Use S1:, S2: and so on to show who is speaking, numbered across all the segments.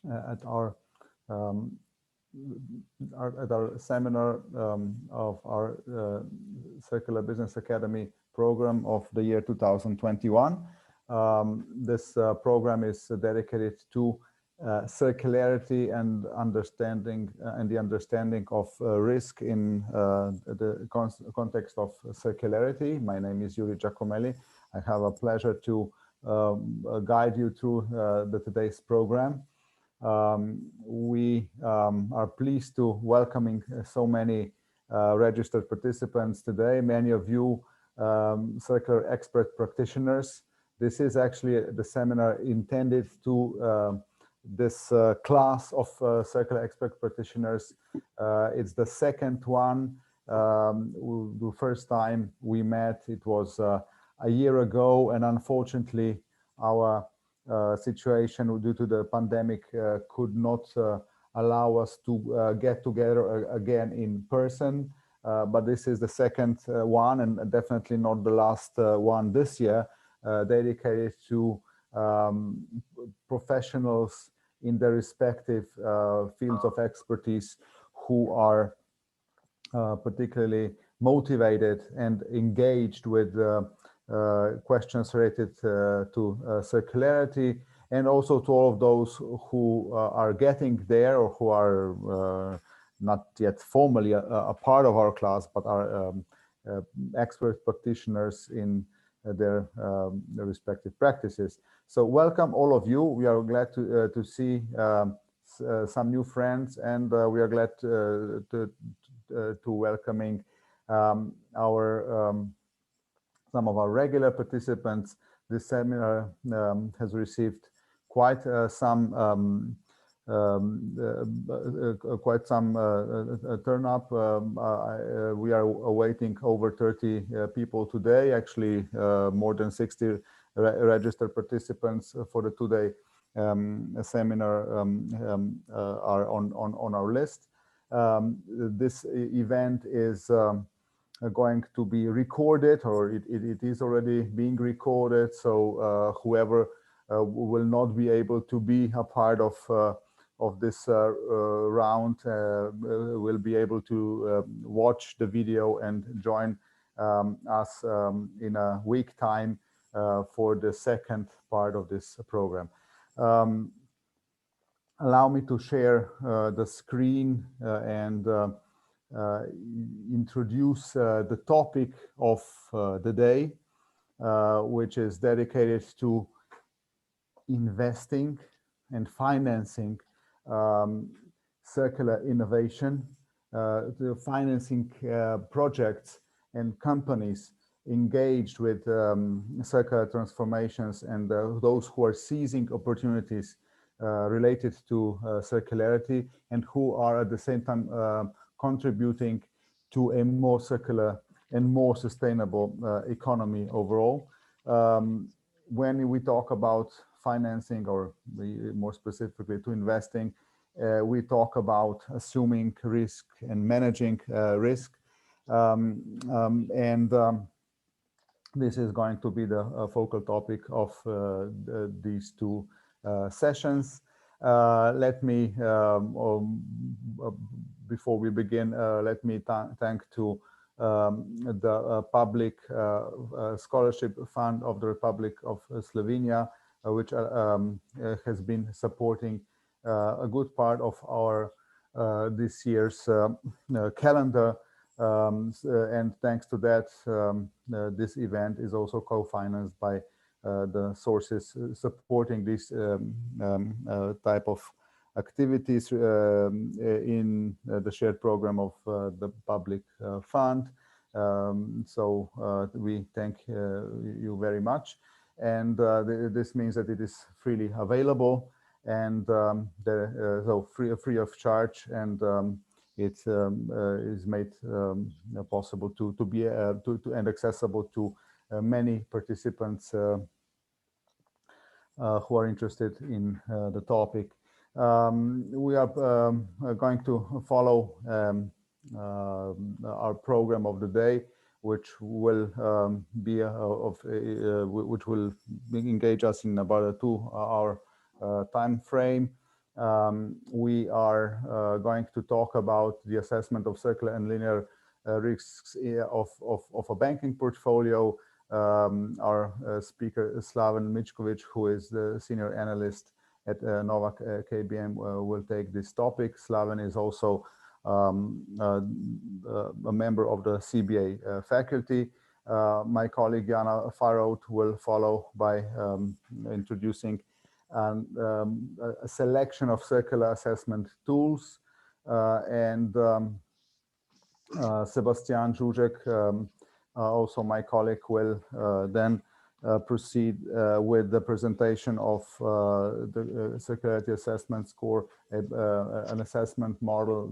S1: at um, our seminar of our Circular Business Academy program of the year 2021. This program is dedicated to circularity and the understanding of risk in the context of circularity. My name is Yuri Giacomelli. I have a pleasure to guide you through today's program. We are pleased to welcoming so many registered participants today. Many of you circular expert practitioners. This is actually the seminar intended to this class of circular expert practitioners. It's the second one. The first time we met, it was a year ago, and unfortunately, our situation due to the pandemic could not allow us to get together again in person. But this is the second one, and definitely not the last one this year, dedicated to professionals in their respective fields of expertise who are particularly motivated and engaged with questions related to circularity, and also to all of those who are getting there or who are not yet formally a part of our class, but are expert practitioners in their respective practices. So welcome all of you. We are glad to see some new friends, and we are glad to welcoming some of our regular participants. This seminar has received quite some turn up. We are awaiting over 30 people today. Actually, more than 60 registered participants for the two-day seminar are on our list. This event is going to be recorded, or it is already being recorded. So whoever will not be able to be a part of this round will be able to watch the video and join us in a week time for the second part of this program. Allow me to share the screen and introduce the topic of the day, which is dedicated to investing and financing circular innovation, the financing projects and companies engaged with circular transformations, and those who are seizing opportunities related to circularity, and who are at the same time contributing to a more circular and more sustainable economy overall. When we talk about financing, or more specifically to investing, we talk about assuming risk and managing risk. This is going to be the focal topic of these two sessions. Let me, before we begin, let me thank to the Public Scholarship Fund of the Republic of Slovenia, which has been supporting a good part of our this year's calendar. And thanks to that, this event is also co-financed by the sources supporting this type of activities in the shared program of the public fund. So we thank you very much. And this means that it is freely available, and so free of charge, and it is made possible to be and accessible to many participants who are interested in the topic. We are going to follow our program of the day, which will which will engage us in about a 2-hour time frame. We are going to talk about the assessment of circular and linear risks of a banking portfolio. Our speaker, Slaven Michkovic, who is the senior analyst at Novak KBM, will take this topic. Slaven is also a member of the CBA faculty. My colleague Jana Farrow will follow by introducing a selection of circular assessment tools, and Sebastian Zuzek, also my colleague, will then proceed with the presentation of the Circularity Assessment Score, an assessment model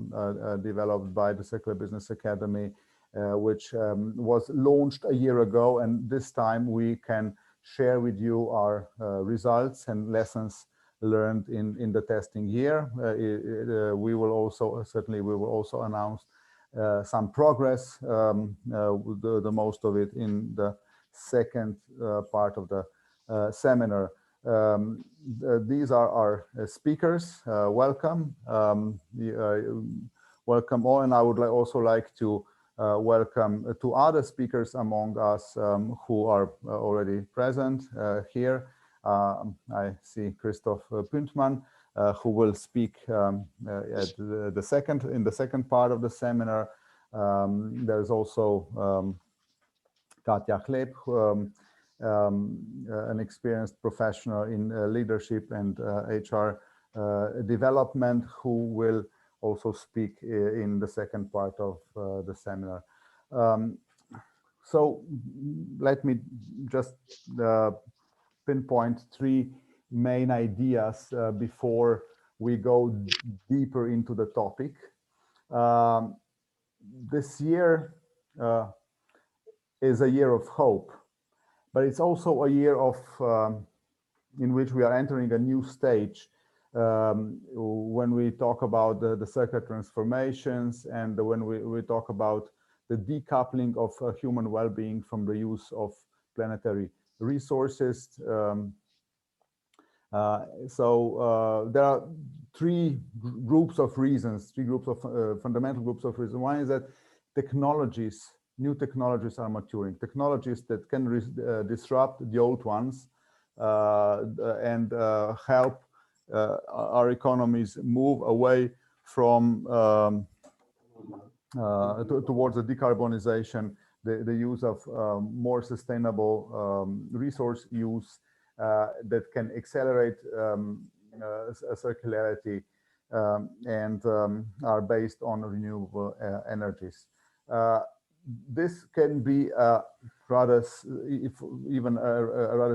S1: developed by the Circular Business Academy, which was launched a year ago, and this time we can share with you our results and lessons learned in the testing year. We will also announce some progress, the most of it in the second part of the seminar. These are our speakers. Welcome. Welcome all, and I would also like to welcome two other speakers among us who are already present here. I see Christoph Püntmann, who will speak at in the second part of the seminar. There's also Katja Kleb, an experienced professional in leadership and HR development, who will also speak in the second part of the seminar. So let me just pinpoint three main ideas before we go deeper into the topic. This year is a year of hope, but it's also a year of in which we are entering a new stage when we talk about the circular transformations, and when we talk about the decoupling of human well-being from the use of planetary resources. There are three groups of reasons, fundamental groups of reasons. One is that new technologies are maturing, technologies that can disrupt the old ones and help our economies move away from towards the decarbonization, the use of more sustainable resource use that can accelerate circularity and are based on renewable energies. This can be a rather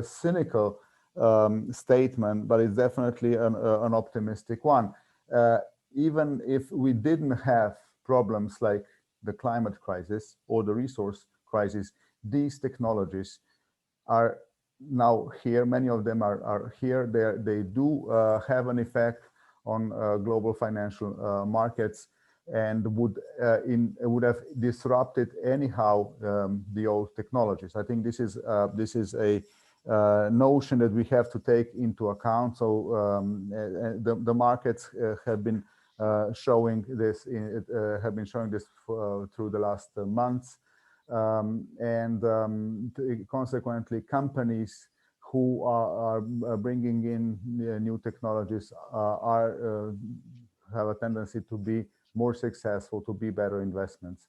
S1: cynical statement, but it's definitely an optimistic one. Even if we didn't have problems like the climate crisis or the resource crisis, these technologies are now here. Many of them are here. They do have an effect on global financial markets, and would have disrupted anyhow the old technologies. I think this is a notion that we have to take into account. So the markets have been showing this through the last months, and consequently, companies who are bringing in new technologies have a tendency to be more successful, to be better investments.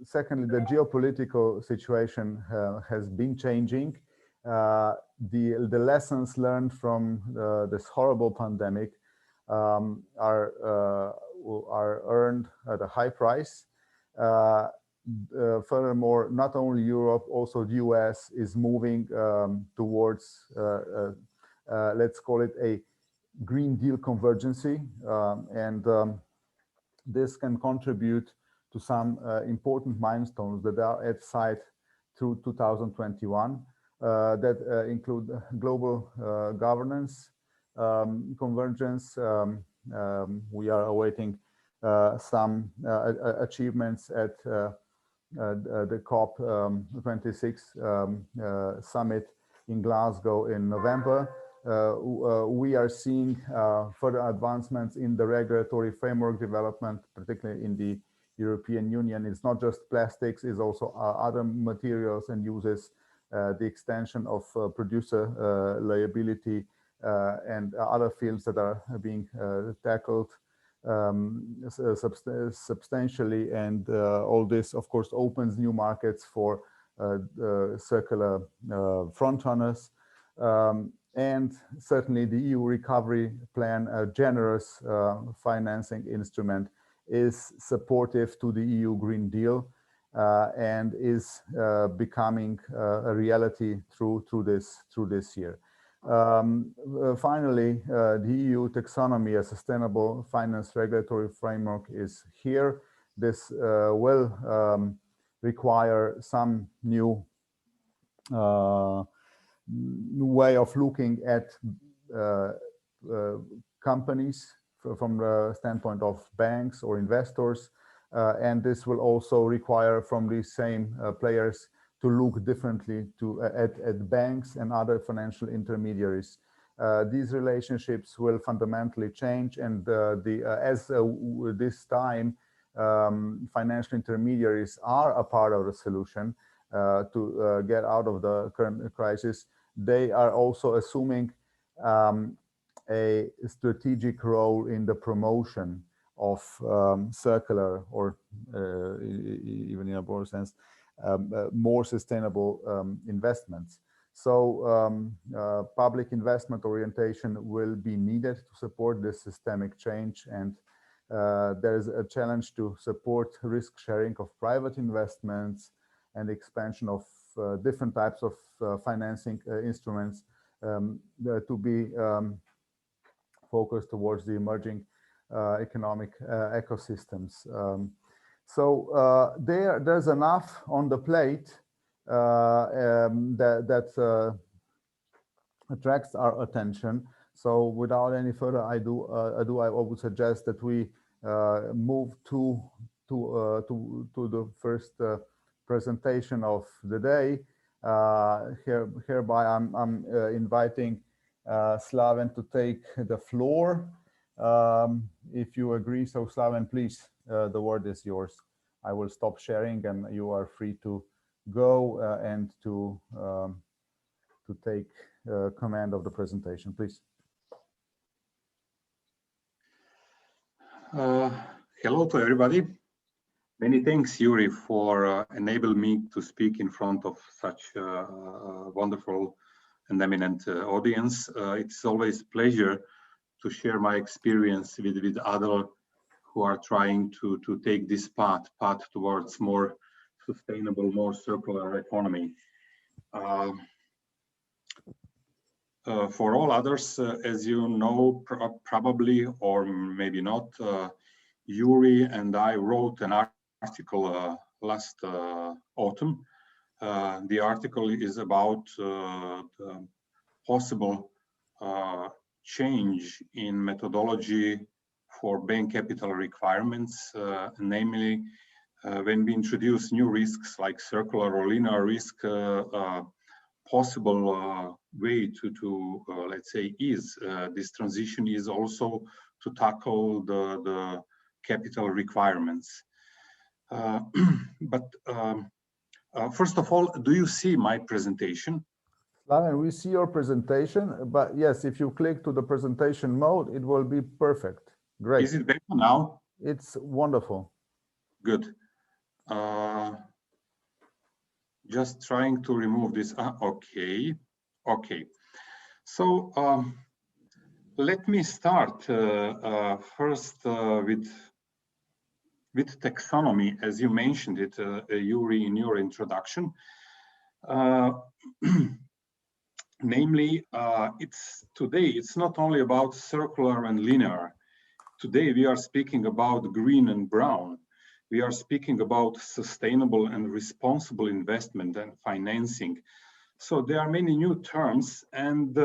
S1: Secondly, the geopolitical situation has been changing. The lessons learned from this horrible pandemic are earned at a high price. Furthermore, not only Europe, also the US is moving towards, let's call it a Green Deal convergency, and this can contribute to some important milestones that are at sight through 2021 that include global governance convergence. We are awaiting some achievements at the COP26 summit in Glasgow in November. we are seeing further advancements in the regulatory framework development, particularly in the European Union. It's not just plastics, it's also other materials and uses, the extension of producer liability and other fields that are being tackled substantially. And all this, of course, opens new markets for circular frontrunners. And certainly the EU recovery plan, a generous financing instrument, is supportive to the EU Green Deal and is becoming a reality through this year. Finally, the EU taxonomy, a sustainable finance regulatory framework, is here. This will require some new way of looking at companies from the standpoint of banks or investors, and this will also require from these same players to look differently at banks and other financial intermediaries. These relationships will fundamentally change, and this time financial intermediaries are a part of the solution to get out of the current crisis. They are also assuming a strategic role in the promotion of circular, or even in a broader sense, more sustainable investments. So public investment orientation will be needed to support this systemic change, and there is a challenge to support risk sharing of private investments and expansion of different types of financing instruments to be focused towards the emerging economic ecosystems. So there's enough on the plate that attracts our attention. So without any further ado, I would suggest that we move to the first presentation of the day. Hereby, I'm inviting Slaven to take the floor. If you agree, so Slaven, please, the word is yours. I will stop sharing, and you are free to go and to take command of the presentation, please.
S2: Hello to everybody. Many thanks, Yuri, for enabling me to speak in front of such a wonderful and eminent audience. It's always a pleasure to share my experience with others who are trying to take this path towards more sustainable, more circular economy. For all others, as you know, probably, or maybe not, Yuri and I wrote an article last autumn. The article is about the possible change in methodology for bank capital requirements, namely when we introduce new risks like circular or linear risk, possible way to let's say ease this transition is also to tackle the capital requirements. But first of all, do you see my presentation?
S1: Slaven, we see your presentation, but yes, if you click to the presentation mode, it will be perfect. Great.
S2: Is it better now?
S1: It's wonderful.
S2: Good. Just trying to remove this. Okay. So let me start first with taxonomy, as you mentioned it, Yuri, in your introduction. Namely, it's not only about circular and linear. Today we are speaking about green and brown. We are speaking about sustainable and responsible investment and financing. So there are many new terms, and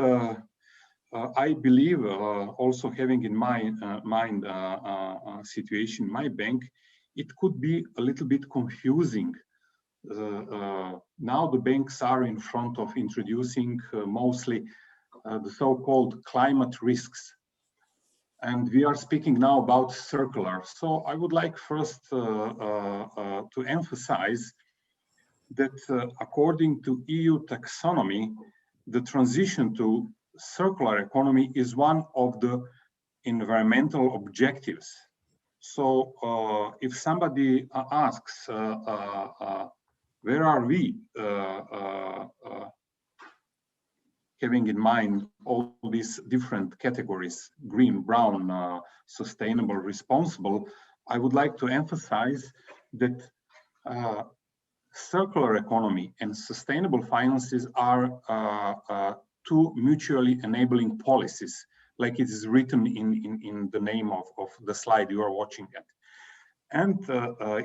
S2: I believe also having in mind situation in my bank, it could be a little bit confusing. Now the banks are in front of introducing mostly the so-called climate risks. And we are speaking now about circular. So I would like first to emphasize that according to EU taxonomy, the transition to circular economy is one of the environmental objectives. So if somebody asks, where are we having in mind all these different categories, green, brown, sustainable, responsible, I would like to emphasize that circular economy and sustainable finances are two mutually enabling policies, like it is written in the name of the slide you are watching at. And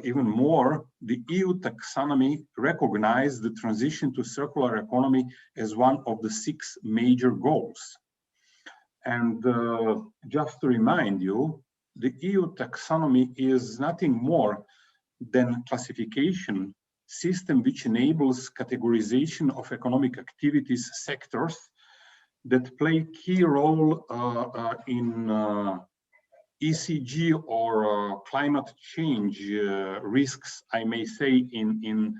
S2: even more, the EU taxonomy recognized the transition to circular economy as one of the 6 major goals. And just to remind you, the EU taxonomy is nothing more than classification system which enables categorization of economic activities sectors that play key role in ECG or climate change risks, I may say, in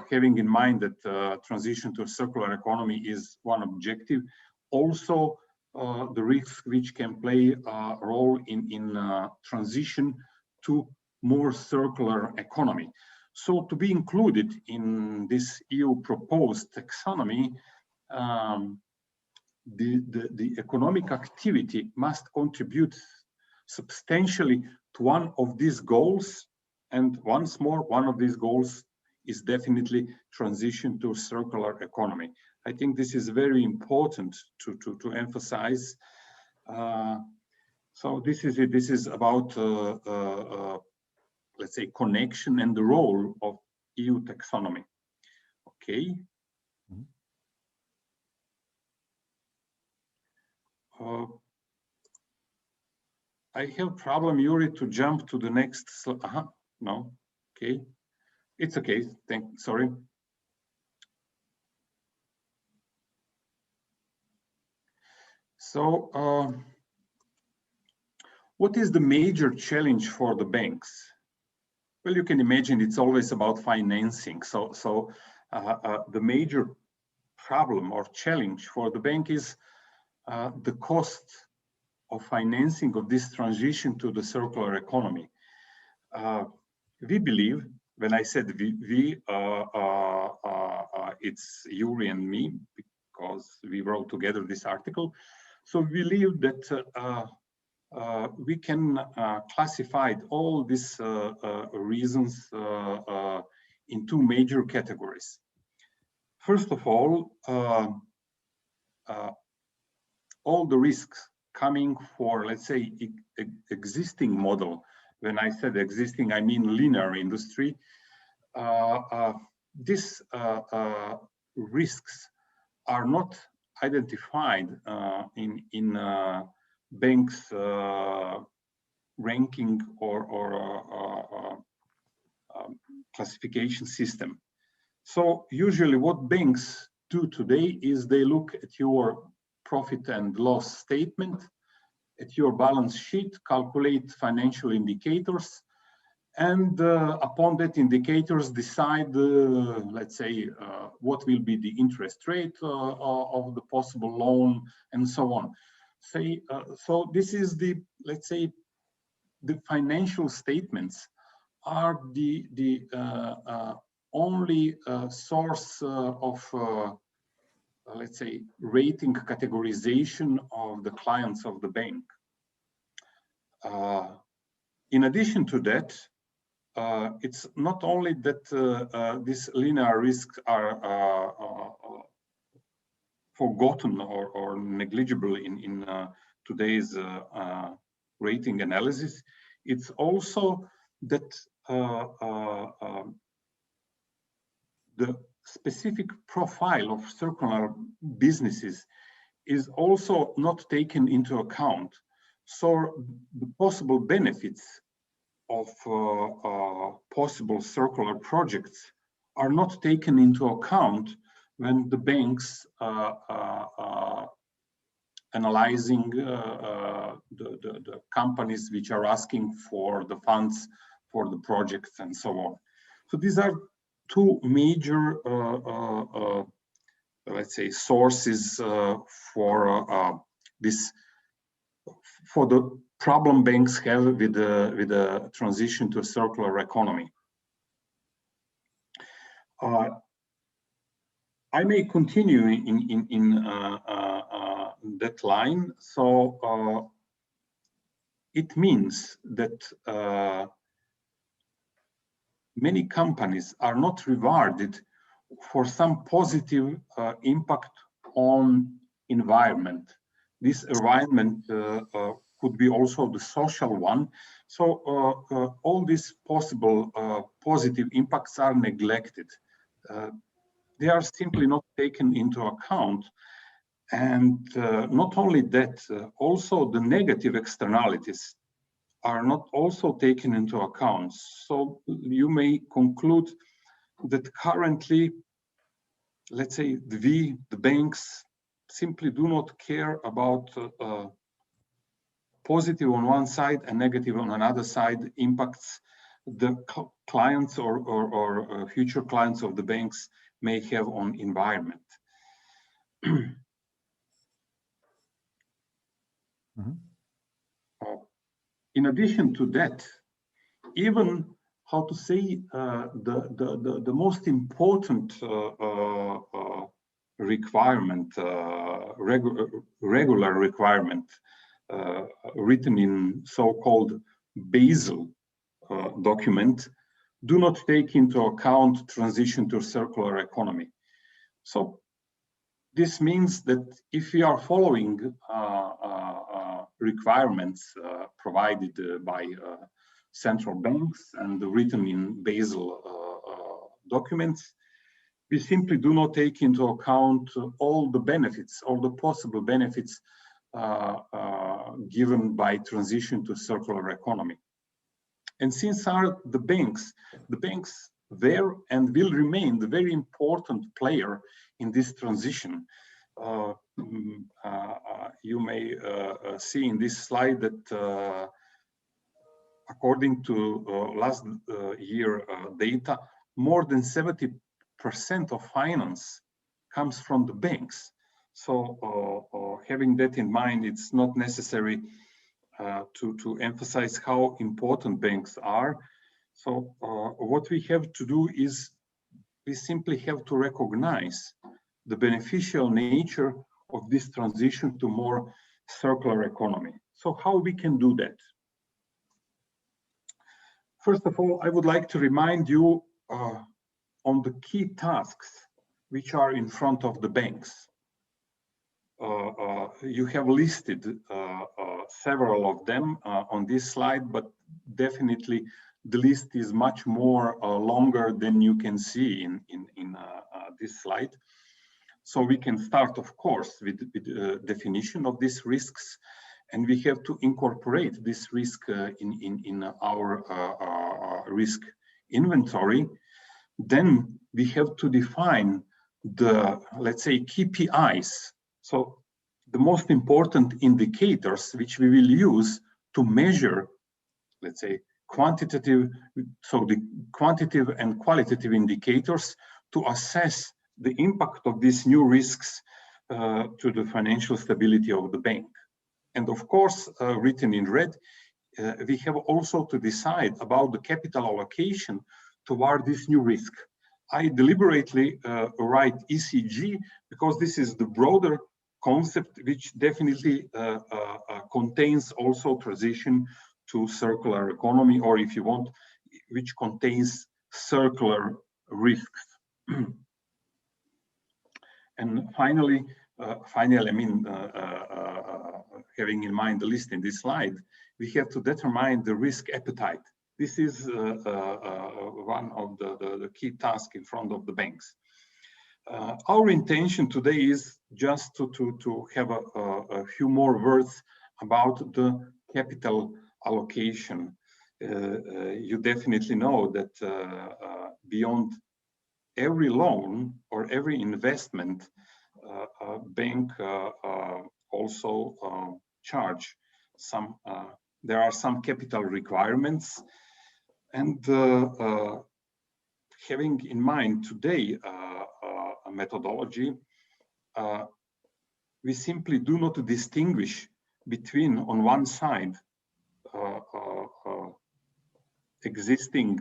S2: having in mind that transition to a circular economy is one objective. Also, the risks which can play a role in transition to more circular economy. So to be included in this EU proposed taxonomy, the economic activity must contribute substantially to one of these goals. And once more, one of these goals is definitely transition to circular economy. I think this is very important to emphasize. So this is it. This is about, let's say, connection and the role of EU taxonomy. Okay. I have problem, Yuri, to jump to the next slide. No, okay, it's okay. Sorry. So, what is the major challenge for the banks? Well, you can imagine it's always about financing. So the major problem or challenge for the bank is the cost of financing of this transition to the circular economy. We believe, when I said we it's Yuri and me, because we wrote together this article. So we believe that we can classify all these reasons in 2 major categories. First of all the risks coming for, let's say, existing model. When I said existing, I mean linear industry. These risks are not identified in banks' ranking or classification system. So usually what banks do today is they look at your profit and loss statement, at your balance sheet, calculate financial indicators, and upon that indicators decide, let's say, what will be the interest rate of the possible loan, and so on. So this is the, let's say, the financial statements are the only source of let's say, rating categorization of the clients of the bank. In addition to that, it's not only that these linear risks are forgotten or negligible in today's rating analysis, it's also that the specific profile of circular businesses is also not taken into account. So the possible benefits of possible circular projects are not taken into account when the banks analyzing the companies which are asking for the funds for the projects and so on. So these are two major, let's say, sources for this, for the problem banks have with the transition to a circular economy. I may continue in that line. So it means that many companies are not rewarded for some positive impact on environment. This environment could be also the social one. So all these possible positive impacts are neglected. They are simply not taken into account. And not only that, also the negative externalities are not also taken into account. So you may conclude that currently, let's say, the banks simply do not care about positive on one side and negative on another side impacts the clients or future clients of the banks may have on environment. In addition to that, even how to say the most important requirement, regular requirement written in so-called Basel document, do not take into account transition to a circular economy. So this means that if we are following requirements provided by central banks and written in Basel documents, we simply do not take into account all the benefits, all the possible benefits given by transition to circular economy. And since the banks were and will remain the very important player in this transition, you may see in this slide that according to last year data, more than 70% of finance comes from the banks. So having that in mind, it's not necessary to emphasize how important banks are. So what we have to do is we simply have to recognize the beneficial nature of this transition to more circular economy. So how we can do that? First of all, I would like to remind you on the key tasks which are in front of the banks. You have listed several of them on this slide, but definitely the list is much more longer than you can see in this slide. So we can start, of course, with the definition of these risks, and we have to incorporate this risk in our risk inventory. Then we have to define the, let's say, KPIs. So the most important indicators which we will use to measure, let's say, quantitative, so the quantitative and qualitative indicators to assess the impact of these new risks to the financial stability of the bank. And of course, written in red, we have also to decide about the capital allocation toward this new risk. I deliberately write ECG because this is the broader concept which definitely contains also transition to circular economy, or if you want, which contains circular risks. And finally, I mean, having in mind the list in this slide, we have to determine the risk appetite. This is one of the key tasks in front of the banks. Our intention today is just to have a few more words about the capital allocation. You definitely know that beyond every loan or every investment, bank also charge some. There are some capital requirements, and having in mind today a methodology, we simply do not distinguish between, on one side, existing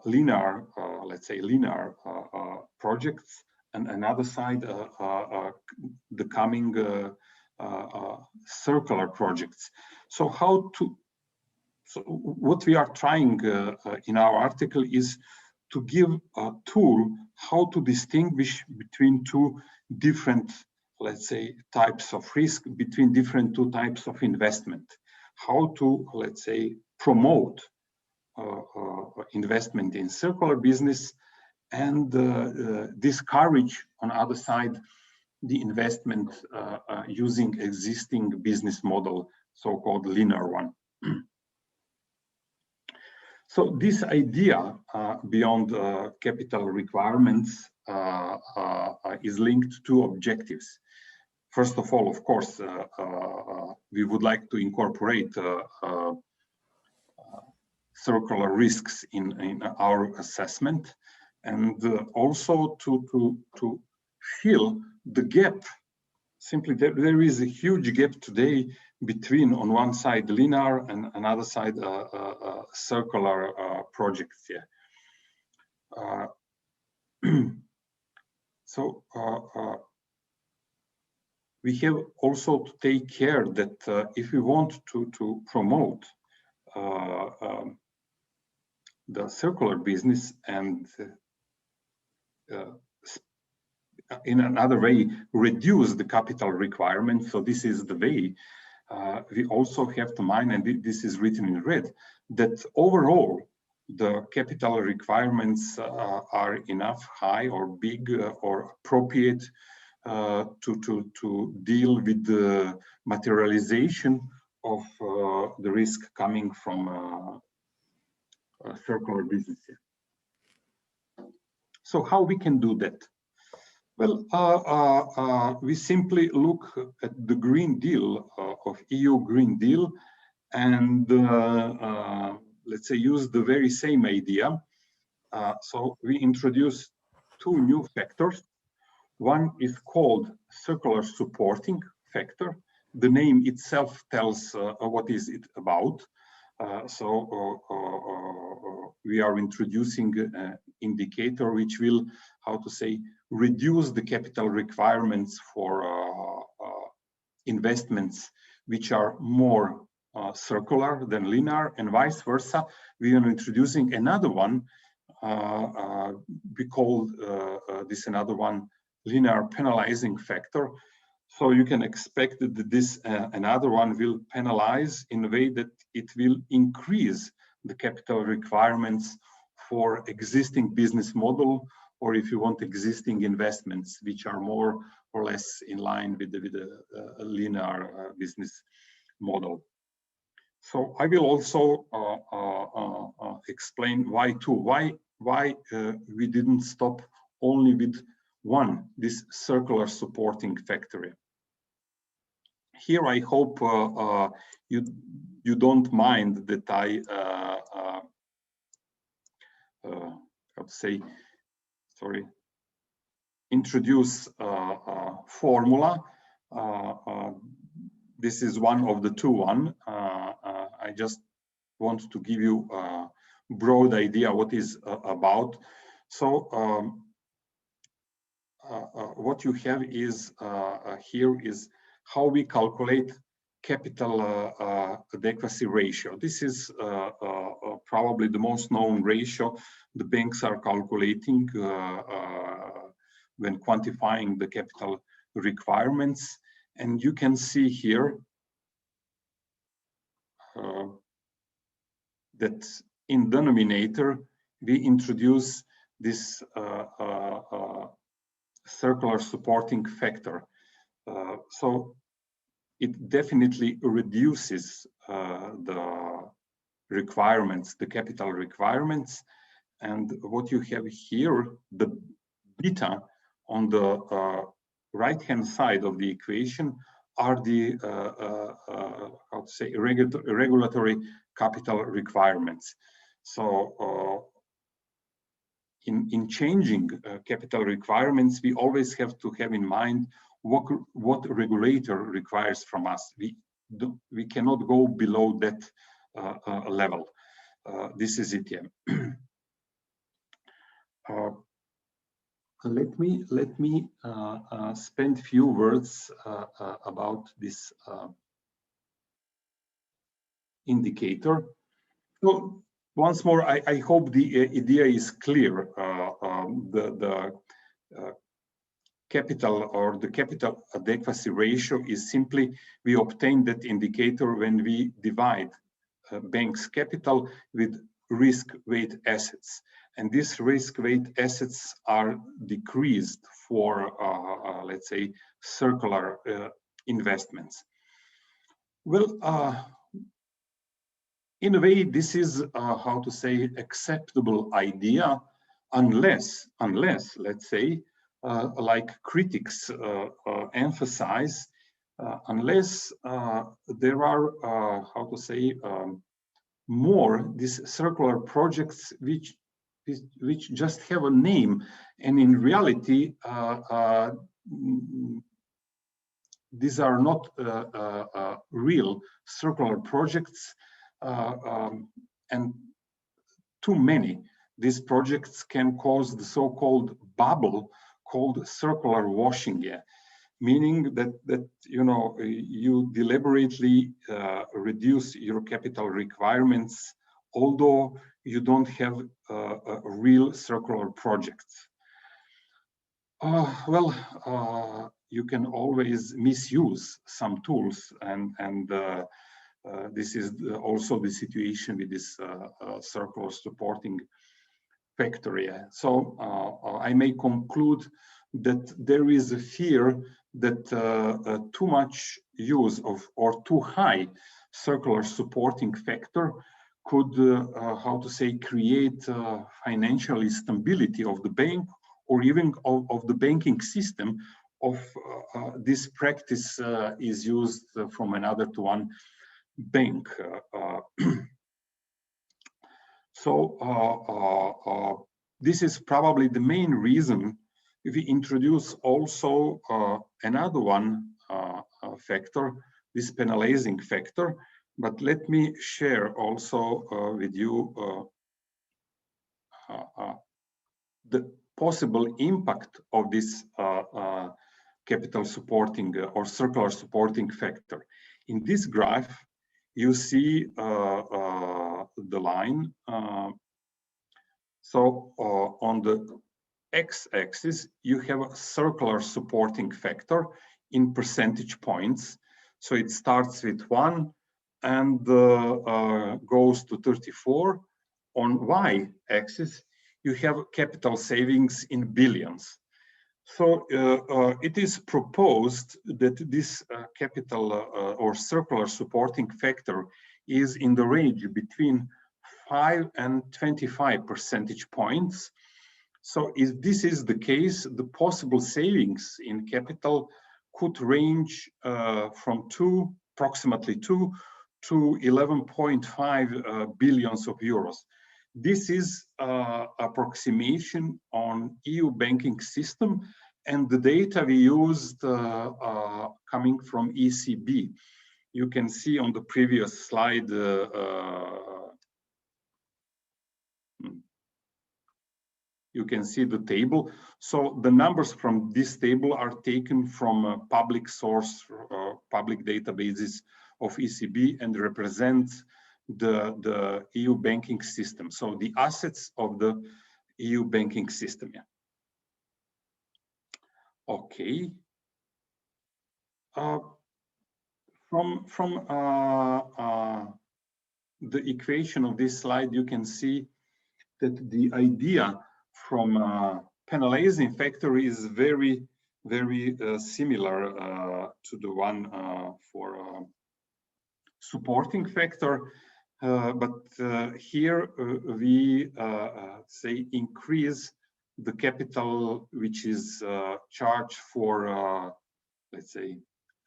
S2: linear, let's say linear projects, and another side, the coming circular projects. So what we are trying in our article is to give a tool how to distinguish between two different, let's say, types of risk, between different two types of investment, how to, let's say, promote investment in circular business, and discourage, on the other side, the investment using existing business model, so-called linear one. So this idea beyond capital requirements is linked to objectives. First of all, of course, we would like to incorporate circular risks in our assessment, and also to fill the gap. Simply, there is a huge gap today between, on one side, linear, and another side, circular projects. Yeah. So we have also to take care that if we want to promote the circular business and in another way reduce the capital requirement, so this is the way we also have to mind, and this is written in red, that overall the capital requirements are enough high or big or appropriate to deal with the materialization of the risk coming from circular business. So how we can do that? Well, we simply look at the Green Deal of EU Green Deal, and let's say use the very same idea. So we introduce two new factors. One is called circular supporting factor. The name itself tells what is it about. We are introducing an indicator which will, how to say, reduce the capital requirements for investments which are more circular than linear, and vice versa. We are introducing another one. We call this another one linear penalizing factor. So you can expect that this another one will penalize in a way that it will increase the capital requirements for existing business model, or if you want, existing investments, which are more or less in line with the linear business model. So I will also explain why too. Why we didn't stop only with one, this circular supporting factor. Here I hope you don't mind that I how to say, sorry, introduce a formula. This is one of the two. I just want to give you a broad idea what is about. So what you have is here is how we calculate capital adequacy ratio. This is probably the most known ratio the banks are calculating when quantifying the capital requirements. And you can see here that in denominator, we introduce this circular supporting factor. So it definitely reduces the requirements, the capital requirements. And what you have here, the beta on the right-hand side of the equation are the how to say regulatory capital requirements. So in changing capital requirements, we always have to have in mind what regulator requires from us. We cannot go below that level. This is it. Yeah. Let me spend few words about this indicator. So once more, I hope the idea is clear. The capital or the capital adequacy ratio is simply we obtain that indicator when we divide bank's capital with risk-weight assets. And these risk-weight assets are decreased for, let's say, circular investments. Well, in a way, this is, how to say, acceptable idea, unless, let's say, like critics emphasize, unless there are, how to say, more these circular projects which just have a name, and in reality these are not real circular projects, and too many. These projects can cause the so-called bubble called circular washing, yeah. Meaning that you know, you deliberately reduce your capital requirements, although you don't have a real circular projects. Well, you can always misuse some tools, and this is also the situation with this circular supporting factor. Yeah. So I may conclude that there is a fear that too much use of or too high circular supporting factor could, how to say, create financial instability of the bank, or even of the banking system. Of this practice is used from another to one bank. So this is probably the main reason we introduce also another one factor, this penalizing factor. But let me share also with you the possible impact of this capital supporting or circular supporting factor. In this graph, you see the line. So on the x-axis, you have a circular supporting factor in percentage points. So it starts with 1 and goes to 34. On y-axis, you have capital savings in billions. So it is proposed that this capital or circular supporting factor is in the range between 5 and 25 percentage points. So if this is the case, the possible savings in capital could range from approximately 2 to 11.5 billions of euros. This is approximation on EU banking system, and the data we used coming from ECB. You can see on the previous slide, you can see the table. So the numbers from this table are taken from public source, public databases of ECB, and represent the EU banking system. So the assets of the EU banking system. Yeah. Okay. From the equation of this slide, you can see that the idea from penalizing factor is very, very similar to the one for supporting factor. But here we say increase the capital which is charged for, let's say,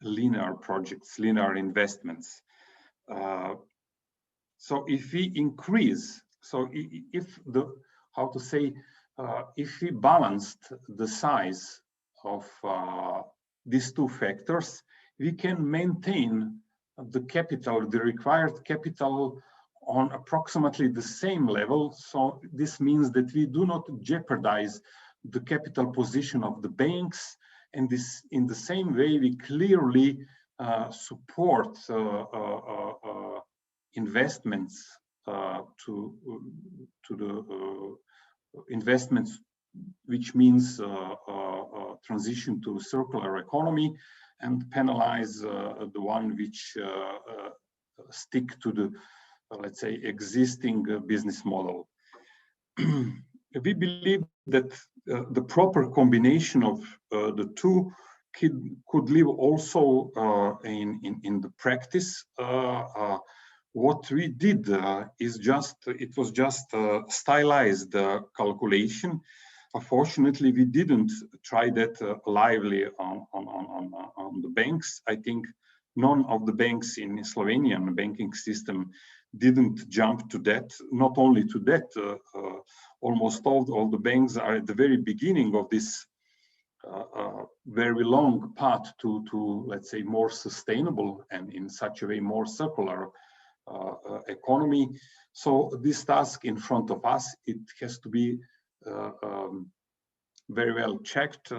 S2: linear projects, linear investments. So if we increase, so if the, how to say, if we balanced the size of these two factors, we can maintain the capital, the required capital, on approximately the same level. So this means that we do not jeopardize the capital position of the banks, and this, in the same way, we clearly support investments to the investments, which means transition to circular economy, and penalize the one which stick to the, let's say, existing business model. We believe that the proper combination of the two could live also in the practice. What we did is just, it was just a stylized calculation. Unfortunately, we didn't try that lively on the banks. I think none of the banks in the Slovenian banking system didn't jump to that. Not only to that, almost all the banks are at the very beginning of this very long path to, let's say, more sustainable and in such a way more circular economy. So this task in front of us, it has to be very well checked,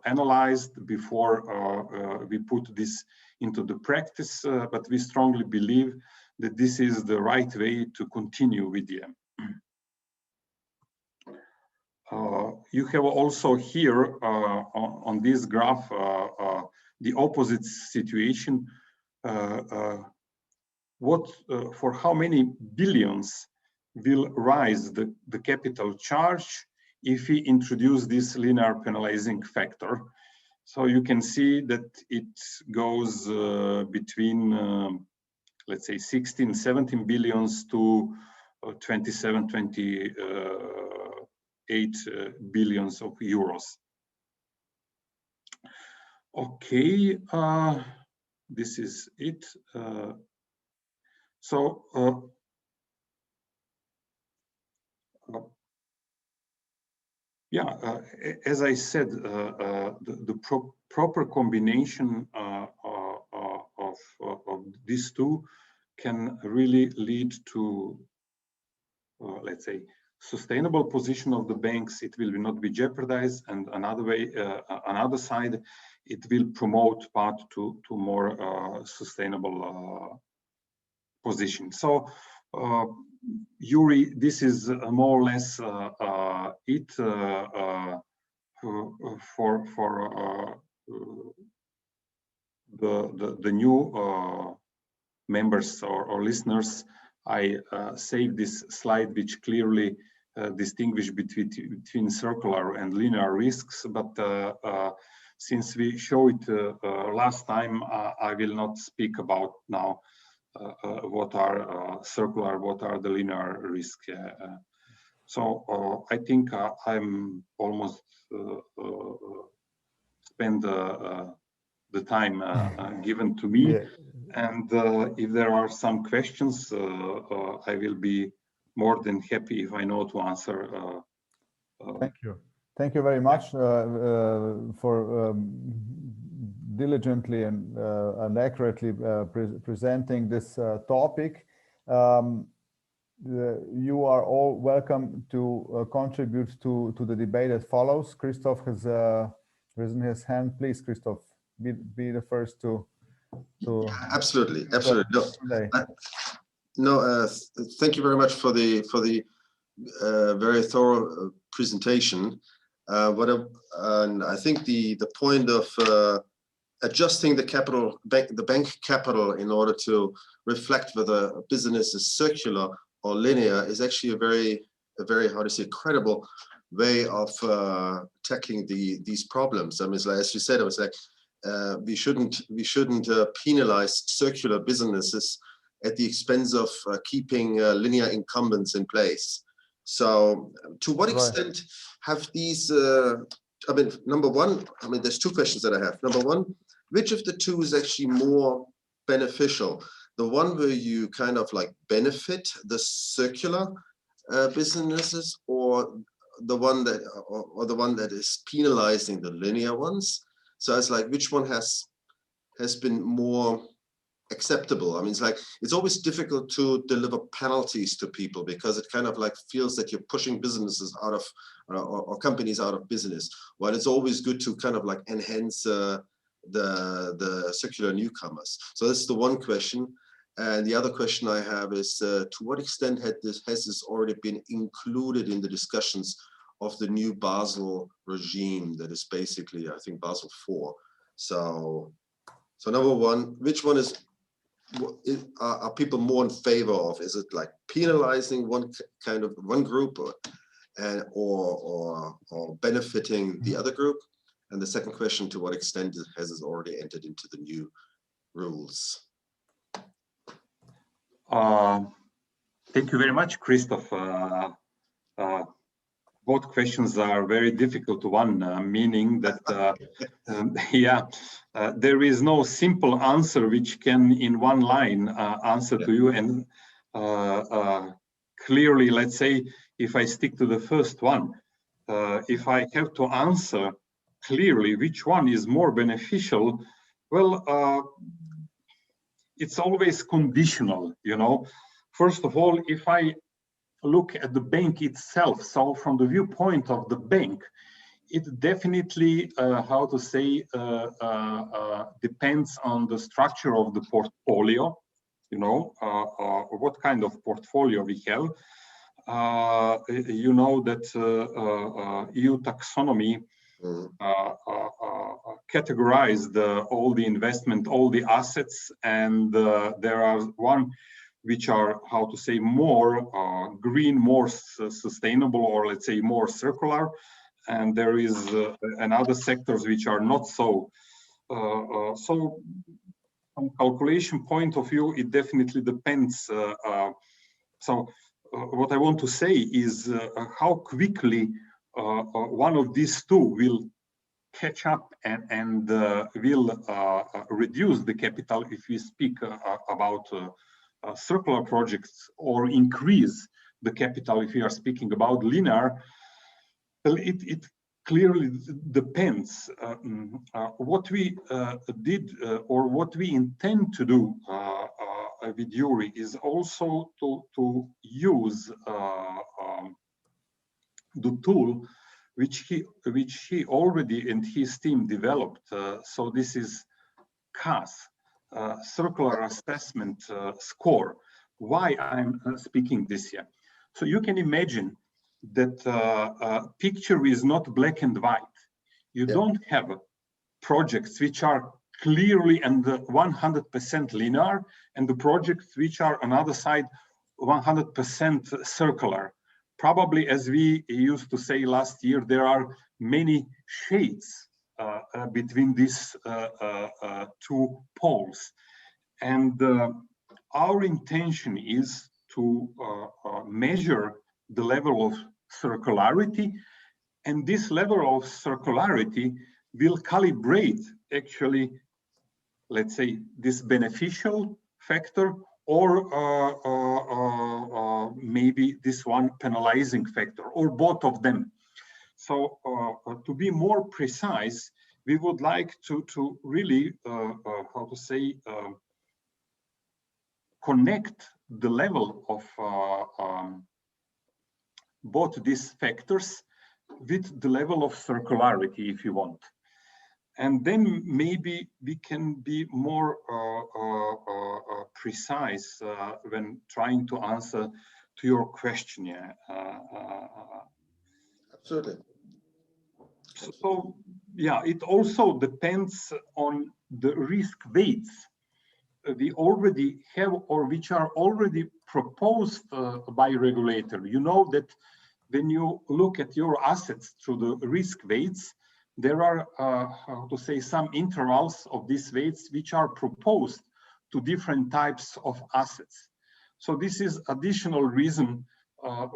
S2: analyzed before we put this into the practice, but we strongly believe that this is the right way to continue with them. You have also here on this graph the opposite situation. For how many billions will rise the capital charge if we introduce this linear penalizing factor? So you can see that it goes between let's say 16, 17 billions to 27, 28 billions of euros. Okay, this is it. Yeah, as I said, the proper combination of these two can really lead to, let's say, sustainable position of the banks. It will not be jeopardized, and another way, another side, it will promote path to more sustainable position. So, Yuri, this is more or less it for the new members or listeners. I saved this slide, which clearly distinguish between circular and linear risks. But since we showed it last time, I will not speak about now what are circular, what are the linear risks. So I think I'm almost spent the time given to me. Yeah. And if there are some questions, I will be more than happy if I know to answer.
S1: Thank you. Thank you very much for diligently and accurately presenting this topic. You are all welcome to contribute to the debate that follows. Christoph has risen his hand. Please, Christoph, be the first to
S3: yeah, absolutely. No, thank you very much for the very thorough presentation. And I think the point of adjusting the bank capital in order to reflect whether a business is circular or linear is actually a very how to say, credible way of tackling these problems. I mean, like, as you said, it was like we shouldn't penalize circular businesses at the expense of keeping linear incumbents in place. So to what extent have these, I mean, number one, I mean, there's two questions that I have. Number one, which of the two is actually more beneficial? The one where you kind of like benefit the circular businesses, or the one that, or the one that is penalizing the linear ones? So it's like, which one has been more acceptable? I mean, it's always difficult to deliver penalties to people, because it kind of like feels that you're pushing businesses out of, or companies out of business, while it's always good to kind of like enhance the circular newcomers. So that's the one question. And the other question I have is, to what extent has this already been included in the discussions of the new Basel regime that is basically, I think, Basel IV? So number one, which one are people more in favor of? Is it like penalizing one group, or benefiting the other group? And the second question, to what extent has it already entered into the new rules?
S2: Thank you very much, Christoph. Both questions are very difficult one, meaning that, there is no simple answer which can in one line answer to you. And clearly, let's say, if I stick to the first one, if I have to answer clearly which one is more beneficial, well, it's always conditional, you know. First of all, if I look at the bank itself, so from the viewpoint of the bank, it definitely, depends on the structure of the portfolio, you know, what kind of portfolio we have. You know that EU taxonomy categorized all the investment, all the assets, and there are one which are, more green, more sustainable, or let's say more circular, and there is another sectors which are not so. So from calculation point of view, it definitely depends. So what I want to say is how quickly one of these two will catch up and will reduce the capital if we speak about circular projects, or increase the capital if we are speaking about linear. Well, it clearly depends. What we did or what we intend to do with Yuri is also to use the tool which he already and his team developed. So this is CAS, Circular Assessment Score. Why I'm speaking this here? So you can imagine that picture is not black and white. You don't have projects which are clearly and 100% linear, and the projects which are on the other side 100% circular. Probably, as we used to say last year, there are many shades between these two poles. And our intention is to measure the level of circularity, and this level of circularity will calibrate actually, let's say, this beneficial factor, or maybe this one penalizing factor, or both of them. So to be more precise, we would like to really, connect the level of both these factors with the level of circularity, if you want. And then maybe we can be more precise when trying to answer to your questionnaire.
S3: Absolutely.
S2: So yeah, it also depends on the risk weights we already have, or which are already proposed by regulator. You know that when you look at your assets through the risk weights, there are some intervals of these weights which are proposed to different types of assets. So this is additional reason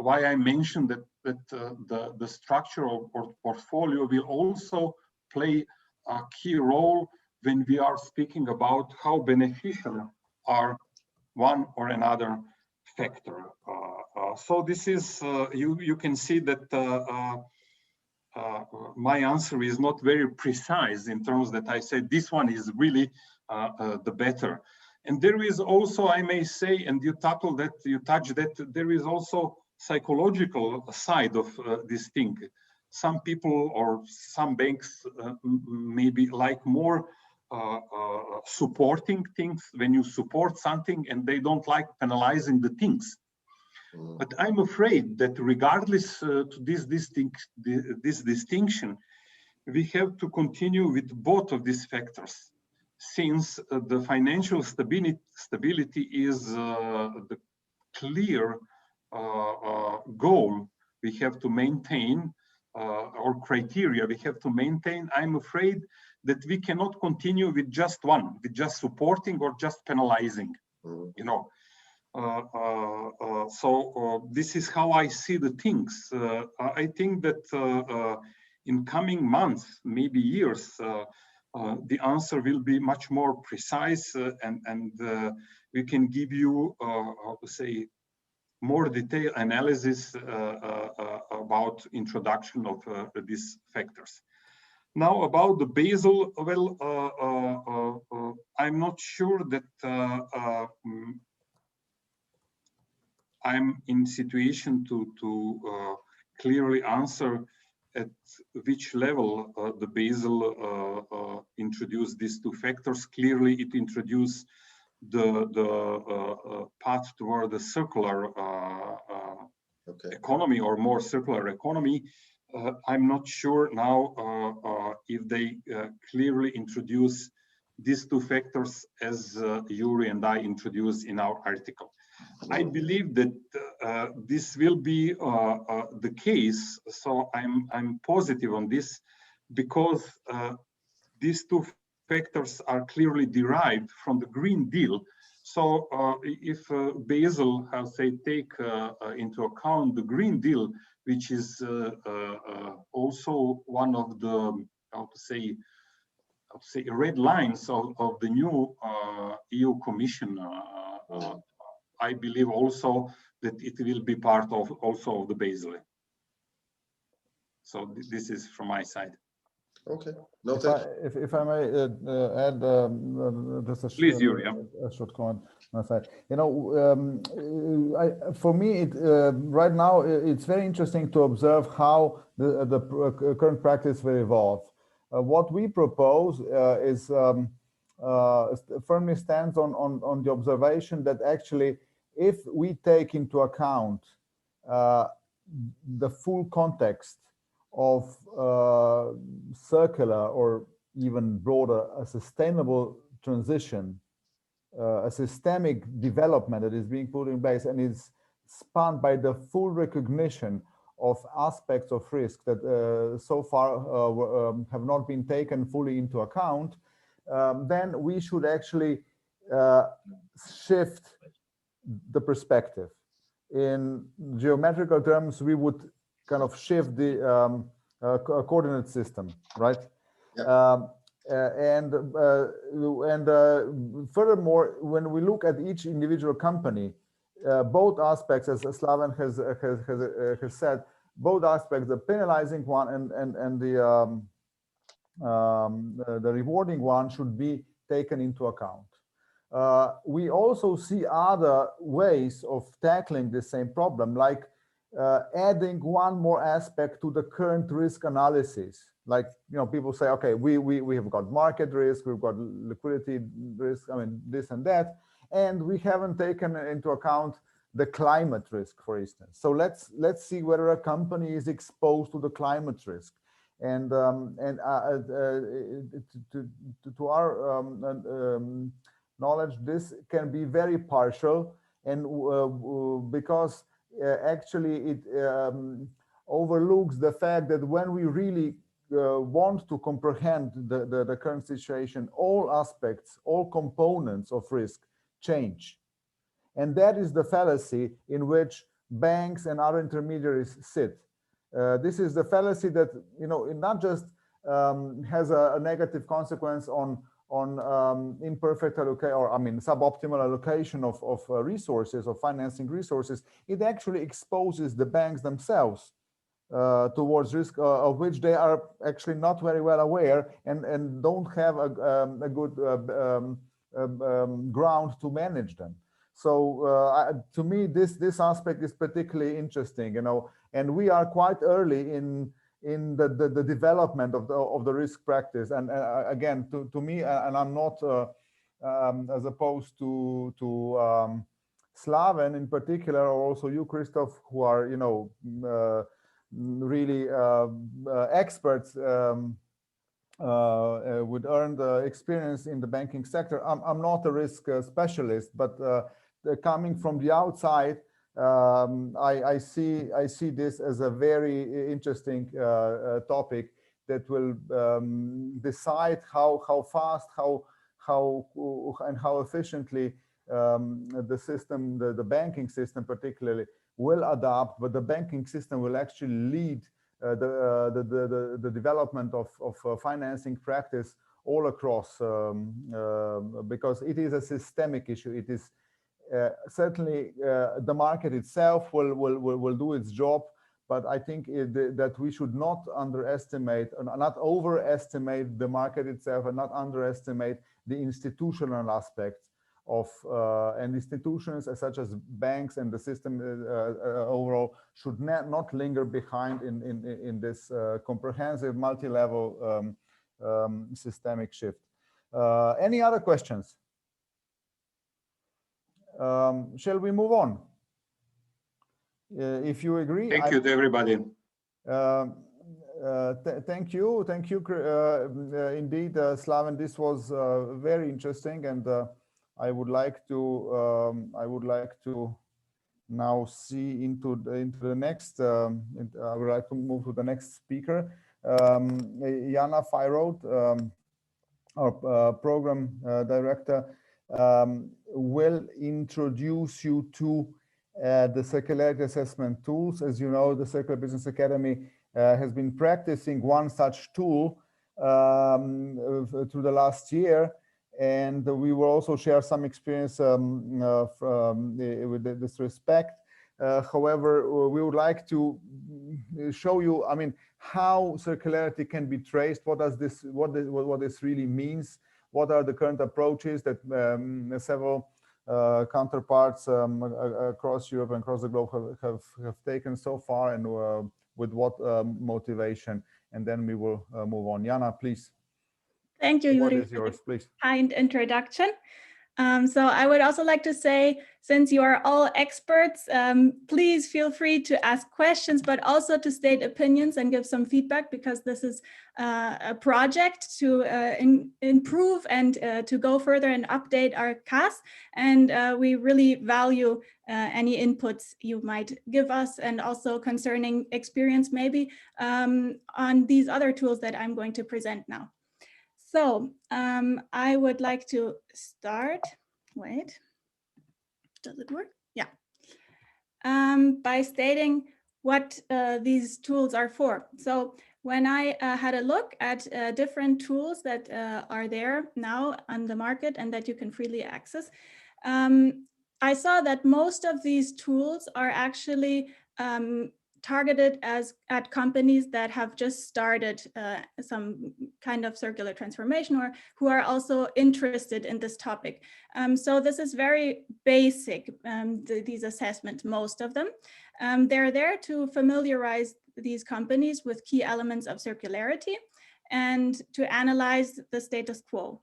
S2: why I mentioned that the structure of portfolio will also play a key role when we are speaking about how beneficial are one or another factor. So this is, you can see that my answer is not very precise in terms that I said this one is really the better. And there is also, I may say, and you touch that, there is also psychological side of this thing. Some people or some banks maybe like more supporting things when you support something, and they don't like penalizing the things. But I'm afraid that regardless to this distinction, we have to continue with both of these factors, since the financial stability is the clear goal we have to maintain, or criteria we have to maintain. I'm afraid that we cannot continue with just one, with just supporting or just penalizing, you know. So this is how I see the things. I think that in coming months, maybe years, the answer will be much more precise, and we can give you, how to say, more detailed analysis about introduction of these factors. Now about the Basel, well, I'm not sure that I'm in situation to clearly answer at which level the Basel introduced these two factors. Clearly, it introduced the path toward the circular economy, or more circular economy. I'm not sure now if they clearly introduce these two factors as Yuri and I introduced in our article. I believe that this will be the case, so I'm positive on this, because these two factors are clearly derived from the Green Deal. So if Basel, how say, take into account the Green Deal, which is also one of the, how to say, red lines of the new EU Commission, I believe also that it will be part of also of the Basel. So this is from my side.
S3: Okay.
S1: No, if I may add just a,
S2: please, Yuri,
S1: a short comment on my side. You know, for me, right now it's very interesting to observe how the current practice will evolve. What we propose is firmly stands on the observation that actually, if we take into account the full context of circular, or even broader, a sustainable transition, a systemic development that is being put in place and is spanned by the full recognition of aspects of risk that so far have not been taken fully into account, then we should actually shift the perspective. In geometrical terms, we would kind of shift the coordinate system, right? Yeah. Furthermore, when we look at each individual company, both aspects, as Slaven has said, both aspects, the penalizing one and the rewarding one, should be taken into account. We also see other ways of tackling the same problem, like adding one more aspect to the current risk analysis. Like, you know, people say, okay, we have got market risk, we've got liquidity risk, I mean, this and that, and we haven't taken into account the climate risk, for instance. So let's see whether a company is exposed to the climate risk. And to our knowledge, this can be very partial, and because actually it overlooks the fact that when we really want to comprehend the current situation, all aspects, all components of risk change. And that is the fallacy in which banks and other intermediaries sit. This is the fallacy that, it not just has a negative consequence on imperfect allocation, or suboptimal allocation of resources, of financing resources. It actually exposes the banks themselves towards risk of which they are actually not very well aware, and don't have a good ground to manage them. So to me, this aspect is particularly interesting, and we are quite early in the development of the risk practice. And again, to me, and I'm not as opposed to Slaven in particular, or also you, Christoph, who are really experts with earned experience in the banking sector. I'm not a risk specialist, but coming from the outside, I see this as a very interesting topic that will decide how fast, and how efficiently the system, the banking system particularly, will adapt. But the banking system will actually lead the development of financing practice all across, because it is a systemic issue. It is certainly the market itself will do its job, but I think that we should not underestimate, not overestimate the market itself, and not underestimate the institutional aspects of and institutions such as banks and the system overall should not linger behind in this comprehensive multi-level systemic shift. Any other questions? Shall we move on? If you agree.
S2: Thank you to everybody.
S1: Thank you, indeed, Slaven. This was very interesting, and I would like to now see into the next. I would like to move to the next speaker, Jana Feiroth, our program director, will introduce you to the circularity assessment tools. As you know, the Circular Business Academy has been practicing one such tool through the last year, and we will also share some experience with this respect. However, we would like to show you, how circularity can be traced. What this really means? What are the current approaches that several counterparts across Europe and across the globe have taken so far, and with what motivation? And then we will move on. Jana, please.
S4: Thank you, Yuri,
S1: What is yours, please?
S4: Kind introduction. So I would also like to say, since you are all experts, please feel free to ask questions, but also to state opinions and give some feedback, because this is a project to improve and to go further and update our CAS. And we really value any inputs you might give us, and also concerning experience maybe on these other tools that I'm going to present now. So I would like to start, wait, does it work? Yeah. By stating what these tools are for. So when I had a look at different tools that are there now on the market and that you can freely access, I saw that most of these tools are actually targeted at companies that have just started some kind of circular transformation, or who are also interested in this topic. So this is very basic, these assessments, most of them. They're there to familiarize these companies with key elements of circularity and to analyze the status quo.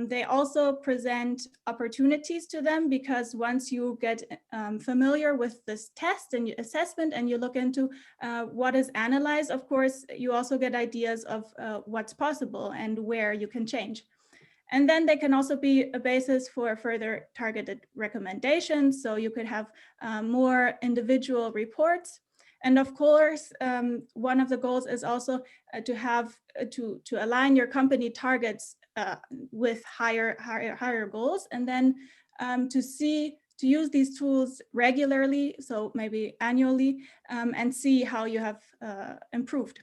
S4: They also present opportunities to them, because once you get familiar with this test and assessment and you look into what is analyzed, of course, you also get ideas of what's possible and where you can change. And then they can also be a basis for further targeted recommendations. So you could have more individual reports. And of course, one of the goals is also to have to align your company targets with higher goals, and then to use these tools regularly, so maybe annually, and see how you have improved.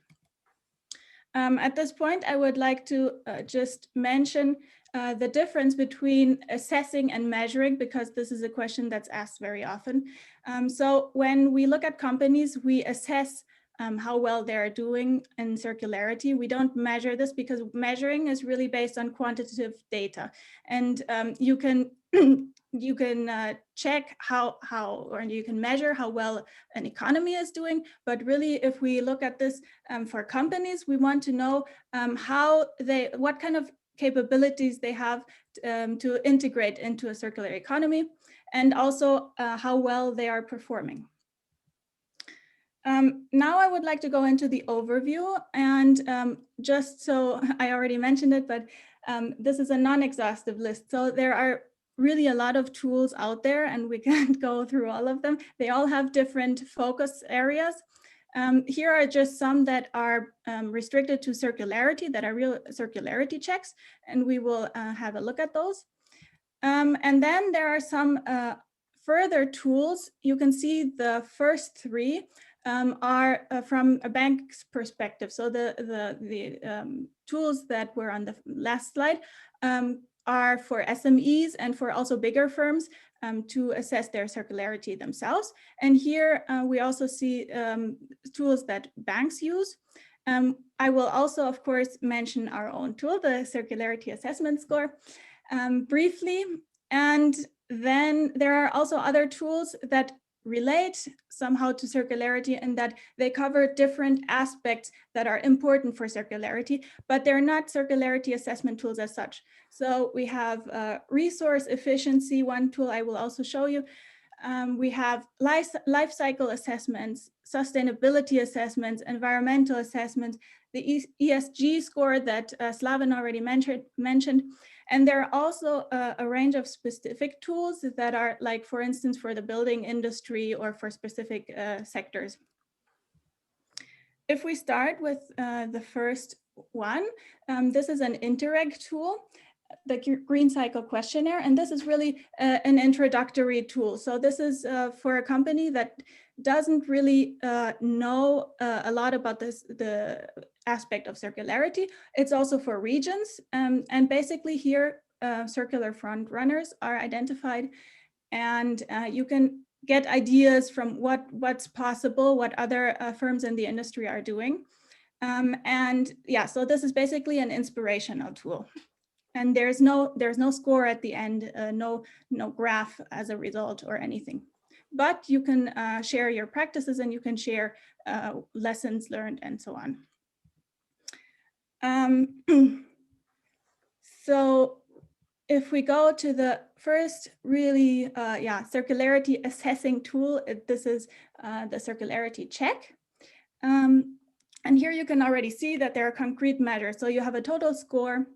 S4: At this point, I would like to just mention the difference between assessing and measuring, because this is a question that's asked very often. So when we look at companies, we assess how well they're doing in circularity. We don't measure this because measuring is really based on quantitative data, and you can you can check or you can measure how well an economy is doing. But really, if we look at this for companies, we want to know what kind of capabilities they have to integrate into a circular economy, and also how well they are performing. Now I would like to go into the overview, and just so I already mentioned it, but this is a non-exhaustive list. So there are really a lot of tools out there, and we can't go through all of them. They all have different focus areas. Here are just some that are restricted to circularity, that are real circularity checks, and we will have a look at those. And then there are some further tools. You can see the first three are from a bank's perspective. So the tools that were on the last slide are for SMEs and for also bigger firms to assess their circularity themselves. And here we also see tools that banks use. I will also, of course, mention our own tool, the Circularity Assessment Score, briefly. And then there are also other tools that relate somehow to circularity, and that they cover different aspects that are important for circularity, but they're not circularity assessment tools as such. So we have resource efficiency, one tool I will also show you. We have life cycle assessments, sustainability assessments, environmental assessments, the ESG score that Slaven already mentioned. And there are also a range of specific tools that are, like, for instance, for the building industry or for specific sectors. If we start with the first one, this is an Interreg tool, the Green Cycle Questionnaire, and this is really an introductory tool. So this is for a company that doesn't really know a lot about the aspect of circularity. It's also for regions, and basically here circular front runners are identified, and you can get ideas from what's possible, what other firms in the industry are doing. And yeah, so this is basically an inspirational tool. And there's no score at the end, no graph as a result or anything. But you can share your practices, and you can share lessons learned and so on. So if we go to the first really, circularity assessing tool, this is the Circularity Check. And here you can already see that there are concrete measures. So you have a total score.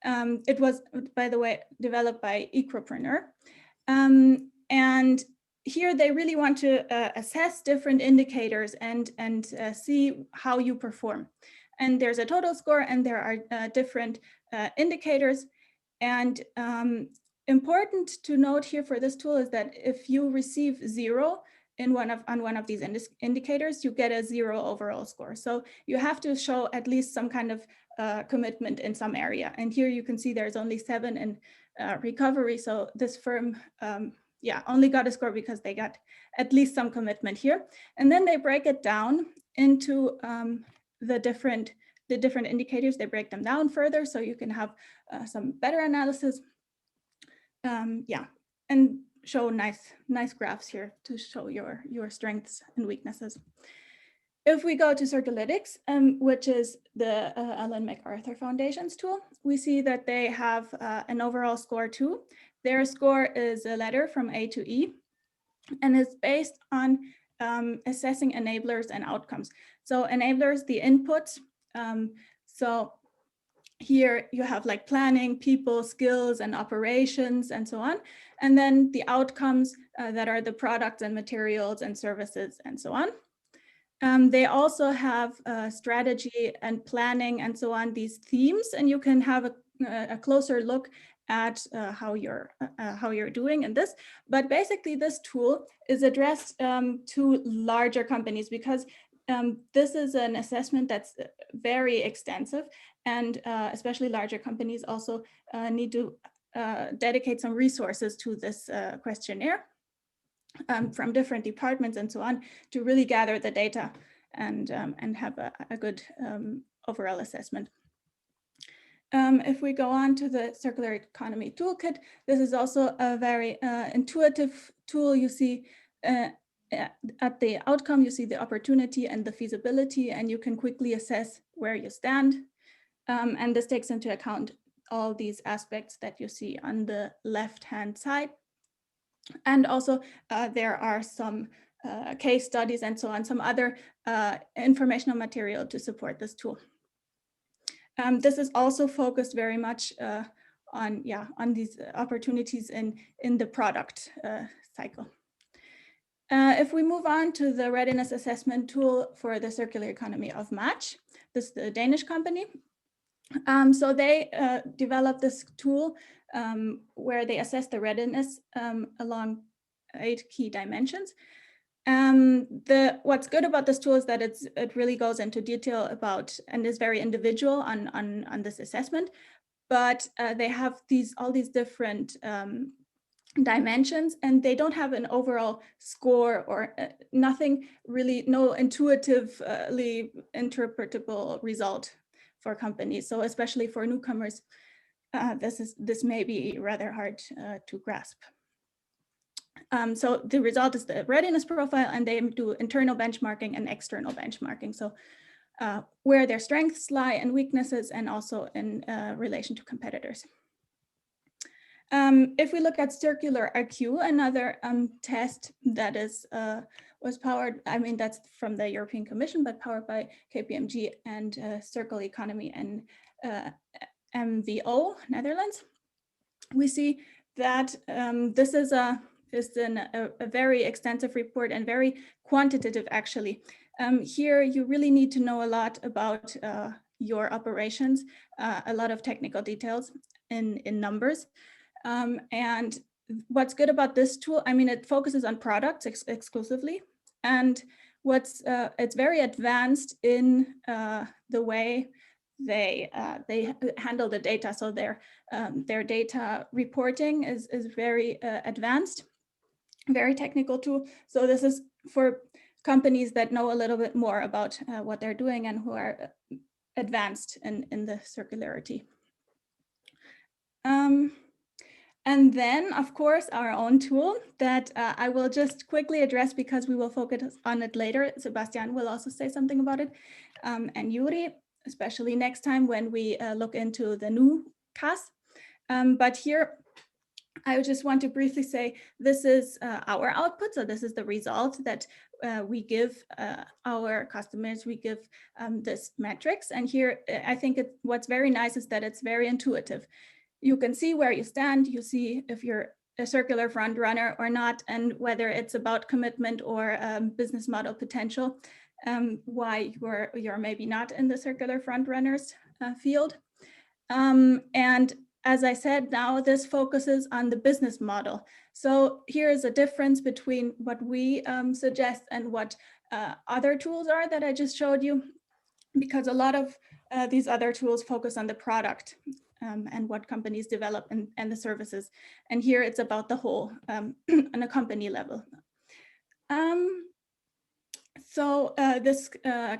S4: It was, by the way, developed by Equipreneur. And here they really want to assess different indicators and see how you perform. And there's a total score, and there are different indicators. And important to note here for this tool is that if you receive 0 on one of these indicators, you get a 0 overall score. So you have to show at least some kind of commitment in some area. And here you can see there's only 7 in recovery. So this firm, only got a score because they got at least some commitment here. And then they break it down into the different indicators. They break them down further so you can have some better analysis. And show nice graphs here to show your strengths and weaknesses. If we go to Circulytics, which is the Ellen MacArthur Foundation's tool, we see that they have an overall score too. Their score is a letter from A to E, and it's based on assessing enablers and outcomes. So enablers, the inputs. So here you have like planning, people, skills, and operations, and so on. And then the outcomes that are the products and materials and services, and so on. They also have strategy and planning and so on, these themes, and you can have a closer look at how you're doing in this. But basically, this tool is addressed to larger companies because this is an assessment that's very extensive, and especially larger companies also need to dedicate some resources to this questionnaire from different departments and so on to really gather the data and have a good overall assessment. If we go on to the Circular Economy Toolkit, this is also a very intuitive tool. You see at the outcome, you see the opportunity and the feasibility, and you can quickly assess where you stand. And this takes into account all these aspects that you see on the left-hand side. And also there are some case studies and so on, some other informational material to support this tool. This is also focused very much on these opportunities in the product cycle. If we move on to the readiness assessment tool for the circular economy of Match, this is the Danish company. So they developed this tool where they assess the readiness along 8 key dimensions. What's good about this tool is that it really goes into detail about and is very individual on this assessment, but they have all these different dimensions, and they don't have an overall score or nothing really, no intuitively interpretable result for companies. So especially for newcomers, this may be rather hard to grasp. So the result is the readiness profile, and they do internal benchmarking and external benchmarking. So where their strengths lie and weaknesses, and also in relation to competitors. If we look at Circular IQ, another test that was powered, I mean, that's from the European Commission, but powered by KPMG and Circular Economy and MVO, Netherlands. We see that this is a very extensive report and very quantitative, actually. Here, you really need to know a lot about your operations, a lot of technical details in numbers. And what's good about this tool, I mean, it focuses on products exclusively, and it's very advanced in the way they handle the data. So their data reporting is very advanced, very technical tool. So this is for companies that know a little bit more about what they're doing and who are advanced in the circularity. And then, of course, our own tool that I will just quickly address because we will focus on it later. Sebastian will also say something about it, and Yuri, especially next time when we look into the new CAS. But here, I just want to briefly say this is our output. So this is the result that we give our customers. We give this metrics. And here, I think what's very nice is that it's very intuitive. You can see where you stand. You see if you're a circular front runner or not, and whether it's about commitment or business model potential, why you're maybe not in the circular front runners field. And as I said, now this focuses on the business model. So here is a difference between what we suggest and what other tools are that I just showed you, because a lot of these other tools focus on the product and what companies develop and the services. And here it's about the whole on a company level. So this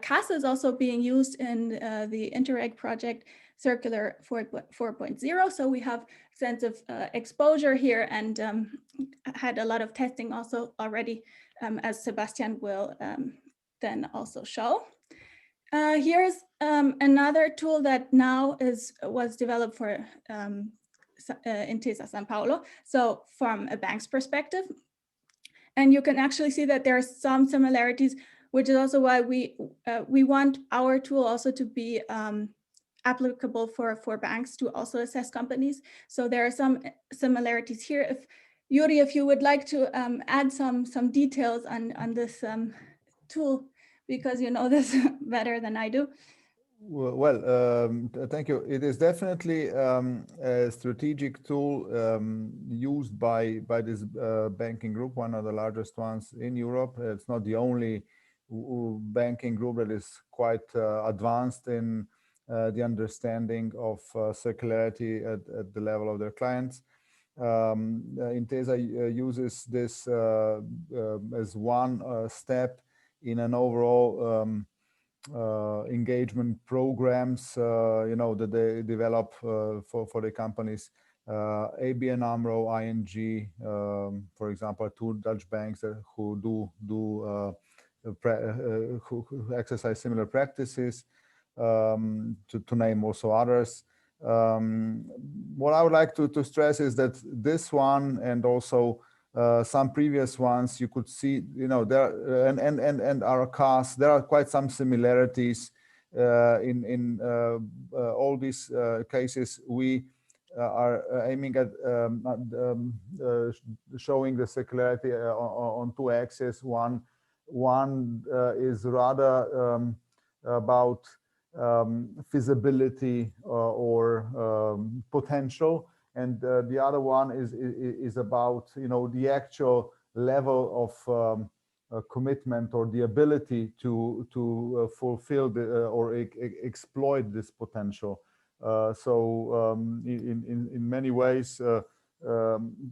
S4: CAS is also being used in the Interreg project Circular 4.0. So we have extensive exposure here and had a lot of testing also already, as Sebastian will then also show. Here's another tool that now was developed for Intesa San Paulo, so from a bank's perspective. And you can actually see that there are some similarities, which is also why we want our tool also to be applicable for banks to also assess companies. So there are some similarities here. If Yuri, if you would like to add some details on this tool, because you know this better than I do.
S1: Thank you. It is definitely a strategic tool used by this banking group, one of the largest ones in Europe. It's not the only banking group that is quite advanced in the understanding of circularity at the level of their clients. Intesa uses this as one step in an overall engagement programs, that they develop for the companies. ABN AMRO, ING, for example, two Dutch banks who exercise similar practices, to name also others. What I would like to stress is that this one and also some previous ones, you could see, there and our costs, there are quite some similarities in all these cases. We are aiming at showing the circularity on two axes. One is rather about feasibility or potential, and the other one is about the actual level of commitment or the ability to fulfill or exploit this potential. So in many ways,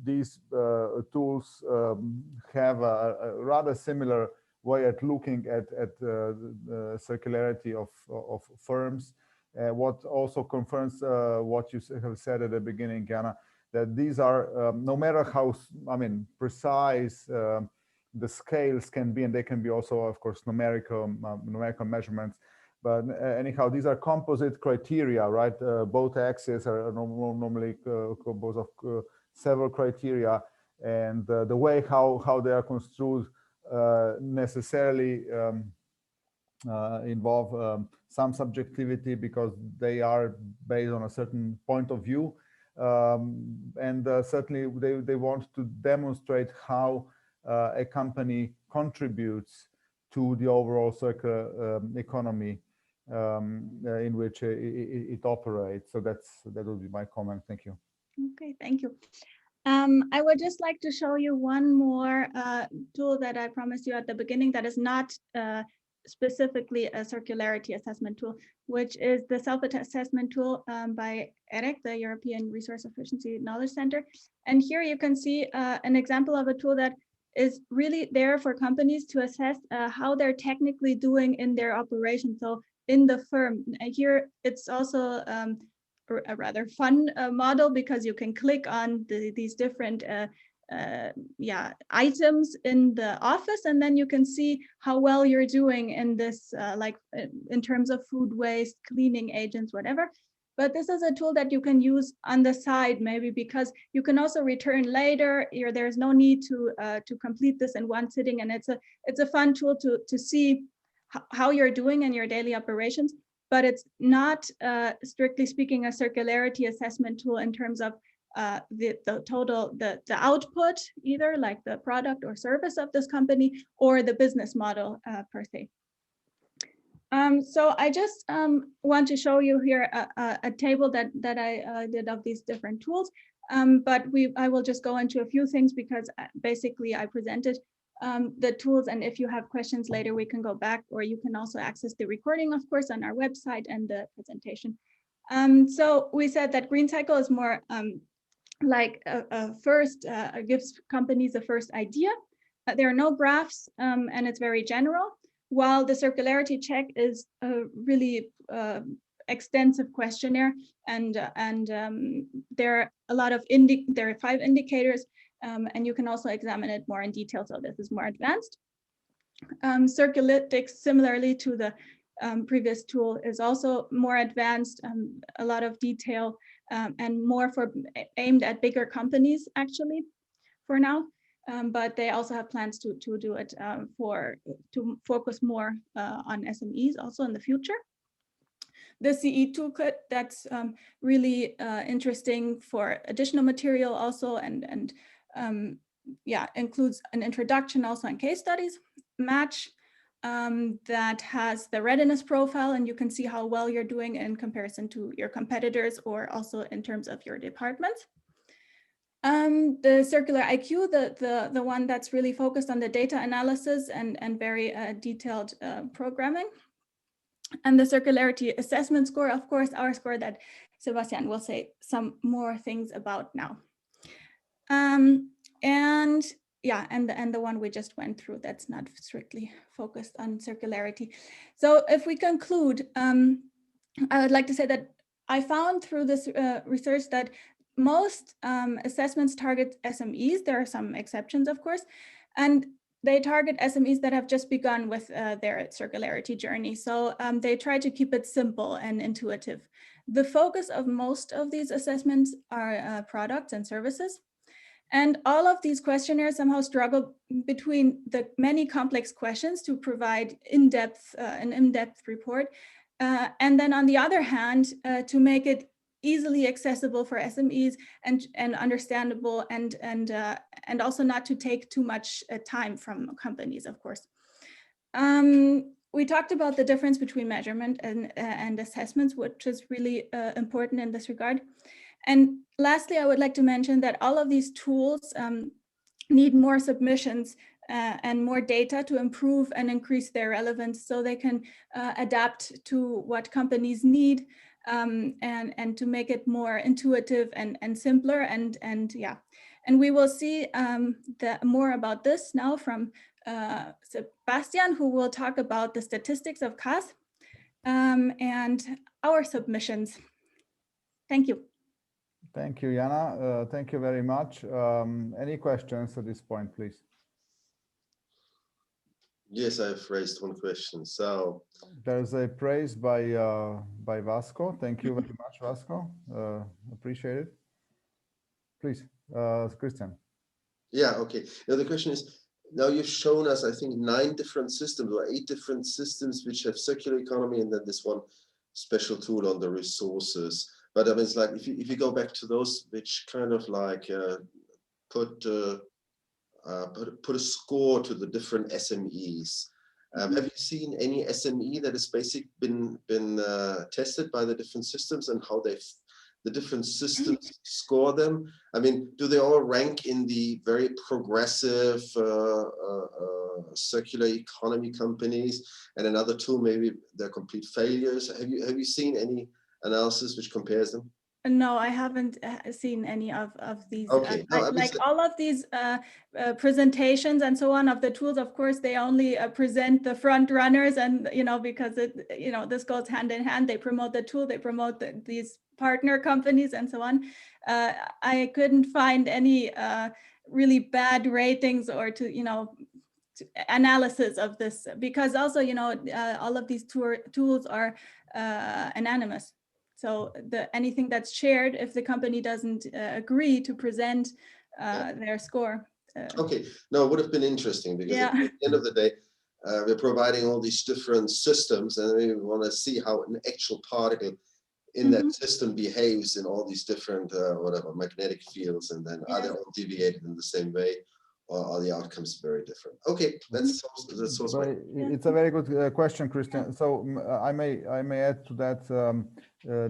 S1: these tools have a rather similar way at looking at the circularity of firms. What also confirms what you have said at the beginning, Jana, that these are, no matter how, precise the scales can be, and they can be also, of course, numerical measurements. But anyhow, these are composite criteria, right? Both axes are normally composed of several criteria, and the way how they are construed necessarily involve some subjectivity, because they are based on a certain point of view, and certainly they want to demonstrate how a company contributes to the overall circular economy in which it operates. So that would be my comment. Thank you.
S4: Okay, thank you. I would just like to show you one more tool that I promised you at the beginning that is not specifically a circularity assessment tool, which is the self-assessment tool by EREC, the European Resource Efficiency Knowledge Center. And here you can see an example of a tool that is really there for companies to assess how they're technically doing in their operation. So in the firm, here it's also a rather fun model, because you can click on these different items in the office, and then you can see how well you're doing in this, like in terms of food waste, cleaning agents, whatever. But this is a tool that you can use on the side, maybe because you can also return later. There's no need to complete this in one sitting, and it's a fun tool to see how you're doing in your daily operations. But it's not, strictly speaking, a circularity assessment tool in terms of the total, the output, either like the product or service of this company, or the business model per se. So I just want to show you here a table that I did of these different tools. But I will just go into a few things, because basically I presented the tools, and if you have questions later, we can go back, or you can also access the recording, of course, on our website and the presentation. So we said that Green Cycle is more like a first, gives companies a first idea. There are no graphs, and it's very general, while the Circularity Check is a really extensive questionnaire, and there are a lot of there are 5 indicators. And you can also examine it more in detail, so this is more advanced. Circulytics, similarly to the previous tool, is also more advanced, a lot of detail, and more aimed at bigger companies, actually, for now. But they also have plans to do it to focus more on SMEs also in the future. The CE Toolkit, that's really interesting for additional material also, and includes an introduction also on case studies. Match, that has the readiness profile, and you can see how well you're doing in comparison to your competitors or also in terms of your departments. The circular IQ, the one that's really focused on the data analysis and very detailed programming. And the circularity assessment score, of course, our score that Sebastian will say some more things about now. And yeah, and the one we just went through, that's not strictly focused on circularity. So if we conclude, I would like to say that I found through this research that most assessments target SMEs. There are some exceptions, of course, and they target SMEs that have just begun with their circularity journey. So they try to keep it simple and intuitive. The focus of most of these assessments are products and services. And all of these questionnaires somehow struggle between the many complex questions to provide an in-depth report. And then on the other hand, to make it easily accessible for SMEs and understandable and also not to take too much time from companies, of course. We talked about the difference between measurement and assessments, which is really important in this regard. And lastly, I would like to mention that all of these tools need more submissions and more data to improve and increase their relevance so they can adapt to what companies need and to make it more intuitive and simpler. And yeah, and we will see more about this now from Sebastian, who will talk about the statistics of CAS and our submissions. Thank you.
S1: Thank you, Jana. Thank you very much. Any questions at this point, please?
S3: Yes, I've raised one question. So
S1: there's a praise by Vasco. Thank you very much, Vasco. Appreciate it. Please, Christian.
S3: Yeah, okay. Now the question is, now you've shown us, I think, 9 different systems or 8 different systems which have circular economy, and then this one special tool on the resources. But I mean, it's like if you go back to those which kind of like put a score to the different SMEs. Have you seen any SME that has basically been tested by the different systems and how the different systems score them? I mean, do they all rank in the very progressive circular economy companies, and another 2 maybe they're complete failures? Have you seen any analysis which compares them?
S4: No, I haven't seen any of these.
S3: Okay. No,
S4: like all of these presentations and so on of the tools, of course, they only present the front runners, and because this goes hand in hand. They promote the tool, they promote these partner companies, and so on. I couldn't find any really bad ratings or analysis of this, because also all of these tools are anonymous. So anything that's shared, if the company doesn't agree to present their score.
S3: Okay, no, it would have been interesting, because at the end of the day, we're providing all these different systems, and we want to see how an actual particle in that system behaves in all these different magnetic fields, and then are they all deviated in the same way, or are the outcomes very different? Okay, that's also
S1: it's a very good question, Christian. So I may add to that,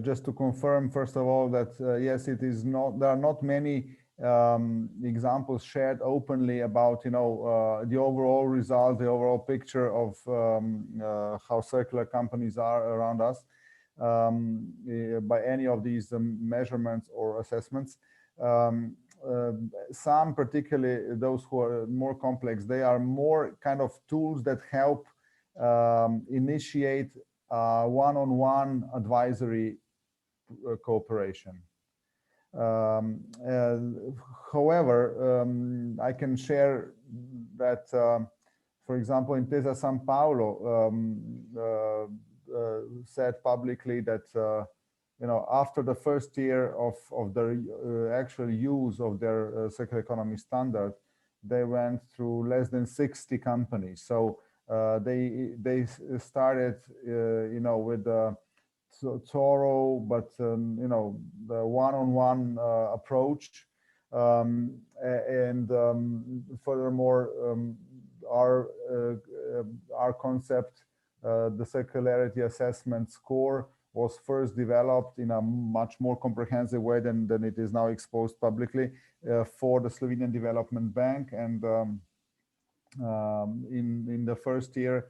S1: just to confirm, first of all, that yes, it is not, there are not many examples shared openly about the overall result, the overall picture of how circular companies are around us by any of these measurements or assessments. Some, particularly those who are more complex, they are more kind of tools that help initiate one-on-one advisory cooperation. However, I can share that, for example, Intesa San Paolo said publicly that after the first year of the actual use of their circular economy standard, they went through less than 60 companies. So they started, with thorough, but the one-on-one approach, and furthermore, are our concept, the circularity assessment score was first developed in a much more comprehensive way than it is now exposed publicly for the Slovenian Development Bank. And in the first year,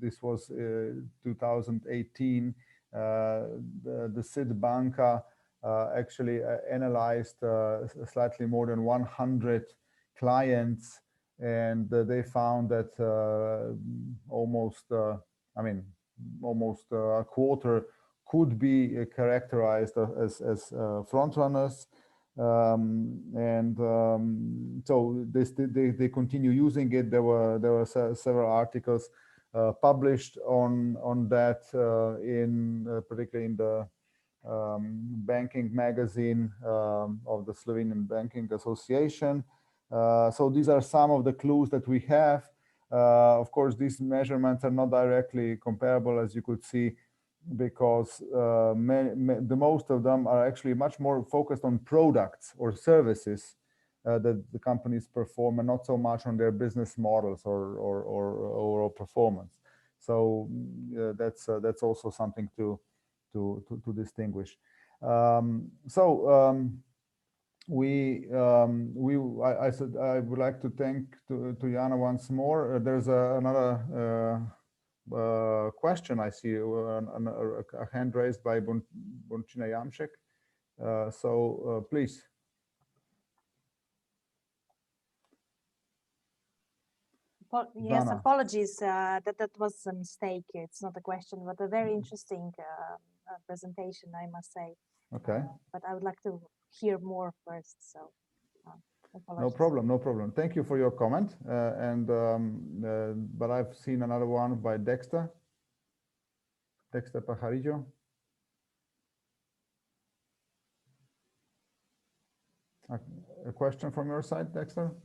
S1: this was 2018, the SID Banka actually analyzed slightly more than 100 clients, and they found that almost a quarter could be characterized as front runners. So they continue using it. There were several articles published on that, particularly in the banking magazine of the Slovenian Banking Association. So these are some of the clues that we have. Of course, these measurements are not directly comparable, as you could see, because the most of them are actually much more focused on products or services that the companies perform, and not so much on their business models or performance. So that's also something to distinguish. I would like to thank to Jana once more. There's another question. I see a hand raised by Bončina Jamšek. So please.
S5: Yes,
S1: Dana.
S5: apologies. That was a mistake. It's not a question, but a very interesting presentation, I must say.
S1: Okay.
S5: But I would like to hear more first. So
S1: no problem. Thank you for your comment. But I've seen another one by Dexter Pajarillo. A question from your side, Dexter?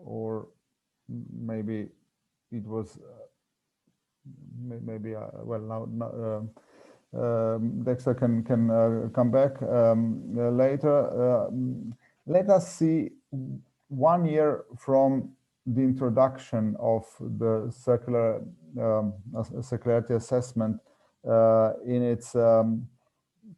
S1: Or maybe it was well, now Dexter can come back later. Let us see 1 year from the introduction of the circularity assessment in its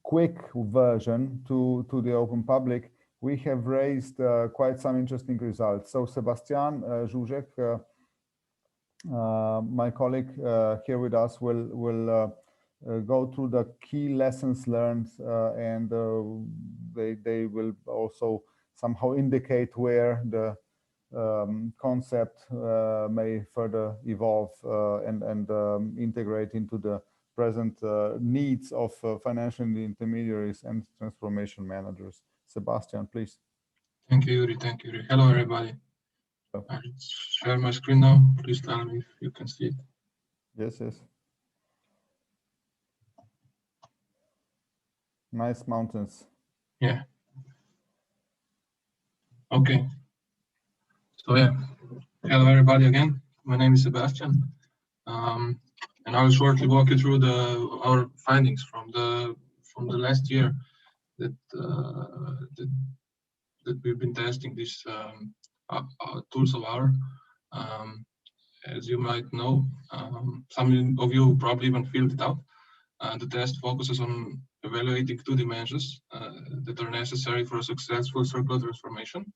S1: quick version to the open public. We have raised quite some interesting results. So Sebastian Žužek, my colleague here with us, will go through the key lessons learned, and they will also somehow indicate where the concept may further evolve and integrate into the present needs of financial intermediaries and transformation managers. Sebastian, please.
S6: Thank you, Yuri. Thank you, Yuri. Hello, everybody. I'll share my screen now. Please tell me if you can see it.
S1: Yes. Nice mountains.
S6: Yeah. Okay. So yeah, hello everybody again. My name is Sebastian, and I will shortly walk you through our findings from the last year that we've been testing these tools of ours. As you might know, some of you probably even filled it out. The test focuses on evaluating 2 dimensions that are necessary for a successful circular transformation.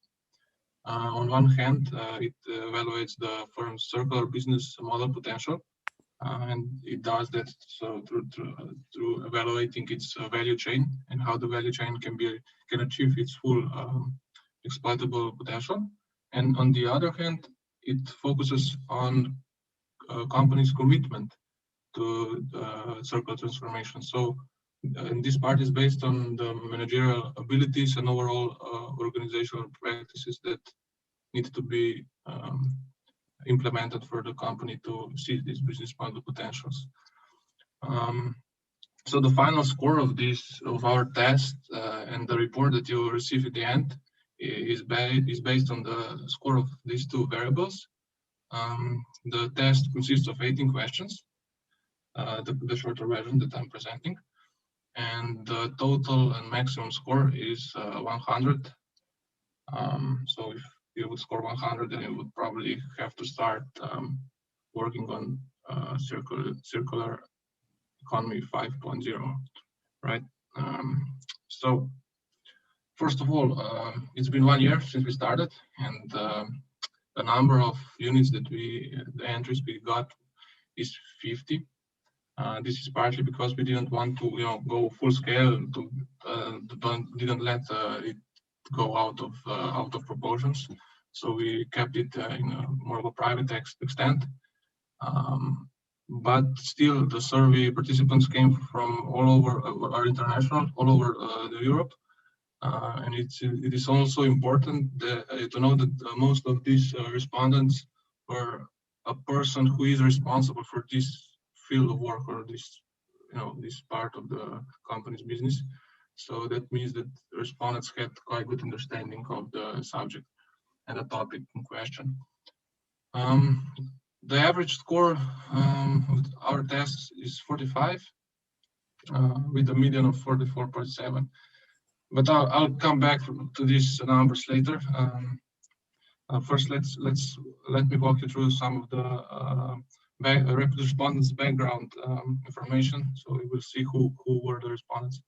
S6: On one hand, it evaluates the firm's circular business model potential, and it does that so through evaluating its value chain and how the value chain can achieve its full exploitable potential. And on the other hand, it focuses on companies' commitment to circular transformation. So, and this part is based on the managerial abilities and overall organizational practices that need to be implemented for the company to see these business model potentials. So the final score of our test and the report that you will receive at the end is based on the score of these 2 variables. The test consists of 18 questions, the shorter version that I'm presenting, and the total and maximum score is 100. So if you would score 100, then you would probably have to start working on circular economy 5.0, right? So first of all, it's been 1 year since we started, and the number of units that the entries we got is 50. This is partly because we didn't want to, go full scale. Didn't let it go out of proportions. So we kept it in more of a private extent. But still, the survey participants came from all over, are international, all over Europe. And it is also important to know that most of these respondents were a person who is responsible for this field of work, or this part of the company's business. So that means that respondents had quite good understanding of the subject and the topic in question. The average score of our tests is 45, with a median of 44.7. But I'll come back to these numbers later. First, let me walk you through some of the respondents' background information, so we will see who were the respondents.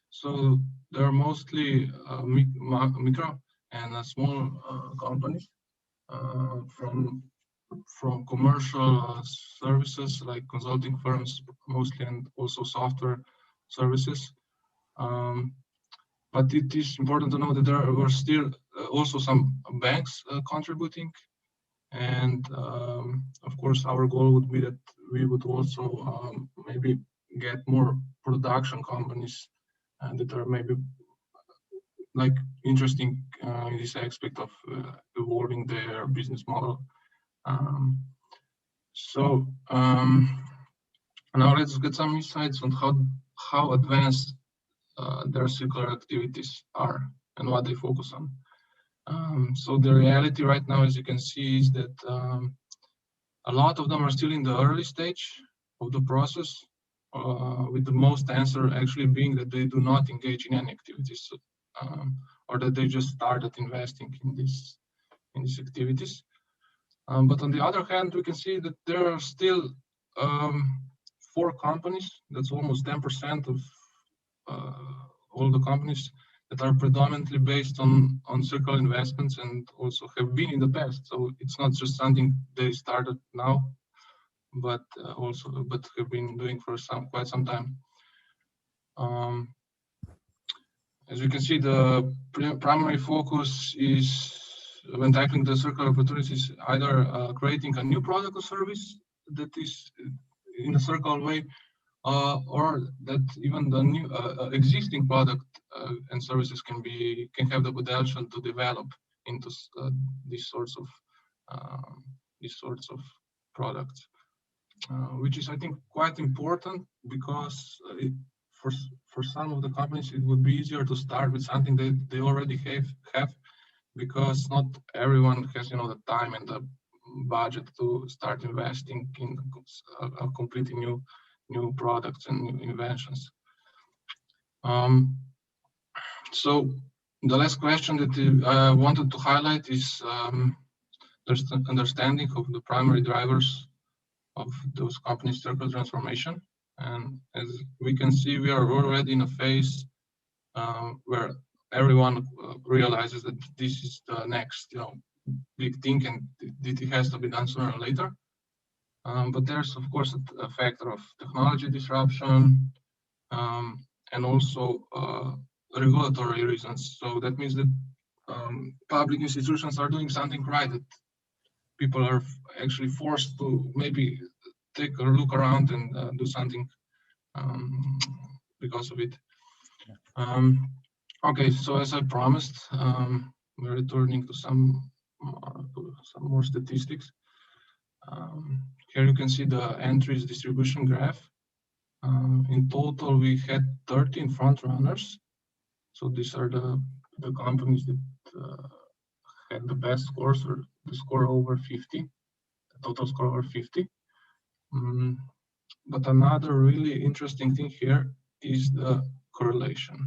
S6: So they're mostly micro and small companies, from commercial services like consulting firms mostly, and also software services. But it is important to know that there were still also some banks contributing, and of course our goal would be that we would also maybe get more production companies that are maybe like interesting in this aspect of evolving their business model. So now let's get some insights on how advanced their circular activities are and what they focus on. So the reality right now, as you can see, is that a lot of them are still in the early stage of the process, with the most answer actually being that they do not engage in any activities, or that they just started investing in these activities. But on the other hand, we can see that there are still 4 companies, that's almost 10% of all the companies, that are predominantly based on circular investments and also have been in the past. So it's not just something they started now, but have been doing for quite some time. As you can see, the primary focus is, when tackling the circular opportunities, either creating a new product or service that is in a circular way, or that even the new existing product and services can have the potential to develop into these sorts of products, which is, I think, quite important, because for some of the companies it would be easier to start with something that they already have, because not everyone has the time and the budget to start investing in a completely new products and new inventions. So the last question that I wanted to highlight is the understanding of the primary drivers of those companies' circular transformation. And as we can see, we are already in a phase where everyone realizes that this is the next big thing, and it has to be done sooner or later. But there's, of course, a factor of technology disruption, and also regulatory reasons. So that means that public institutions are doing something right, that people are actually forced to maybe take a look around and do something because of it. Okay, so as I promised, we're returning to some more statistics. Here you can see the entries distribution graph. In total, we had 13 front runners. So these are the companies that had the best scores, or the score over 50, the total score over 50. But another really interesting thing here is the correlation.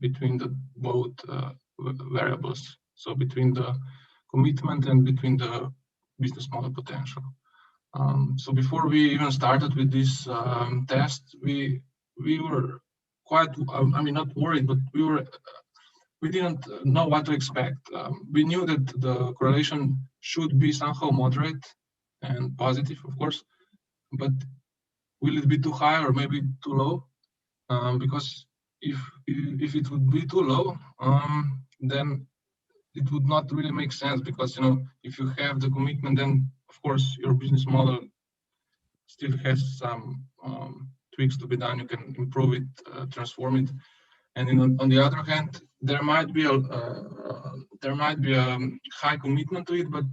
S6: between the both variables. So between the commitment and between the business model potential. So before we even started with this test, we were quite, I mean, not worried, but we didn't know what to expect. We knew that the correlation should be somehow moderate and positive, of course, but will it be too high or maybe too low? Because if it would be too low, then it would not really make sense, because, you know, if you have the commitment, then of course your business model still has some tweaks to be done. You can improve it, transform it, and on the other hand, there might be a high commitment to it. But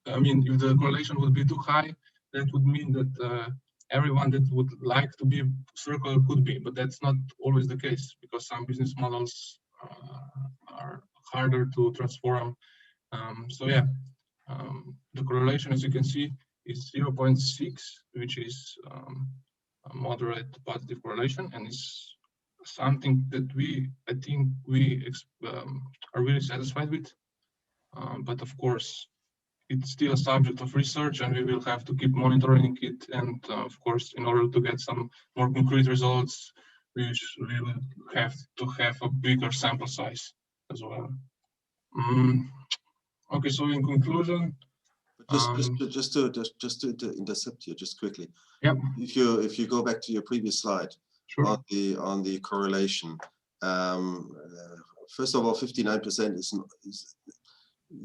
S6: I mean, if the correlation would be too high, that would mean that everyone that would like to be circular could be, but that's not always the case, because some business models are harder to transform. So yeah, the correlation, as you can see, is 0.6, which is a moderate positive correlation, and is something that I think we are really satisfied with. But of course, it's still a subject of research, and we will have to keep monitoring it. And of course, in order to get some more concrete results, we will have to have a bigger sample size as well. Okay, so in conclusion,
S3: just to intercept you just quickly.
S6: Yep.
S3: If you go back to your previous slide,
S6: sure.
S3: on the correlation, first of all, 59% is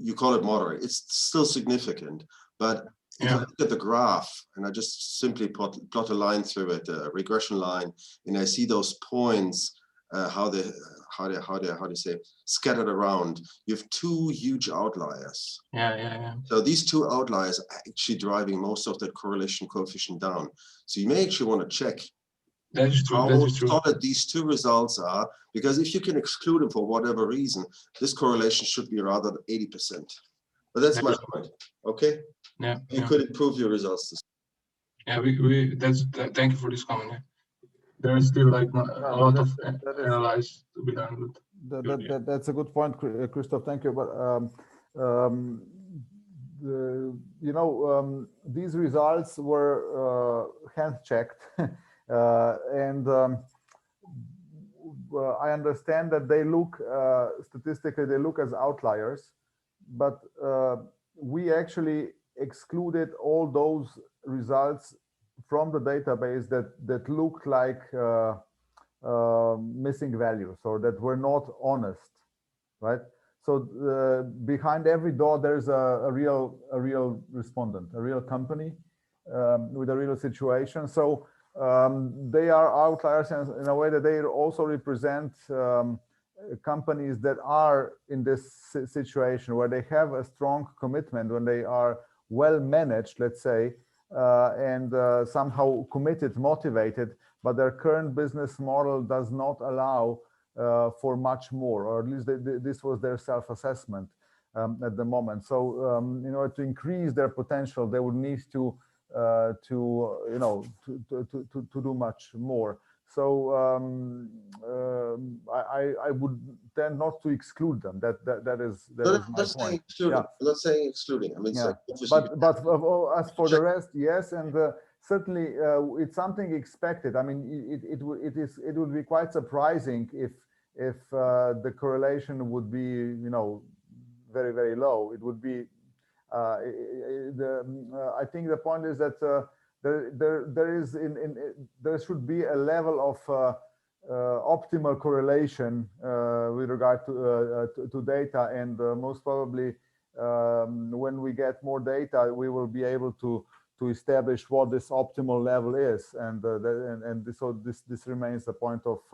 S3: you call it moderate. It's still significant, but if I look at the graph and I just simply plot a line through it, a regression line, and I see those points, how they say scattered around, you have two huge outliers.
S6: Yeah.
S3: So these two outliers are actually driving most of that correlation coefficient down. So you may actually want to check
S6: that is true.
S3: how solid these two results are, because if you can exclude them for whatever reason, this correlation should be rather 80%. But that's my point. Okay.
S6: Yeah.
S3: You could improve your results.
S6: Yeah, thank you for this comment. Yeah. There is still like a lot of analysis to be done.
S1: That's a good point, Christoph. Thank you. But you know, these results were hand checked, and I understand that they look statistically, they look as outliers, but we actually excluded all those results from the database that looked like missing values, or that were not honest, right? So behind every door there's a real respondent, a real company with a real situation. So they are outliers in a way that they also represent companies that are in this situation where they have a strong commitment, when they are well managed, let's say, and somehow committed, motivated, but their current business model does not allow for much more, or at least this was their self-assessment at the moment. So in order to increase their potential, they would need to do much more. So I would tend not to exclude them. That is my point.
S3: I'm not saying excluding. I mean,
S1: yeah. But as for the rest, yes, and certainly it's something expected. I mean, it would be quite surprising if the correlation would be, you know, very, very low. It would be. I think the point is that there should be a level of optimal correlation with regard to data, and most probably when we get more data, we will be able to establish what this optimal level is, and so this remains a point of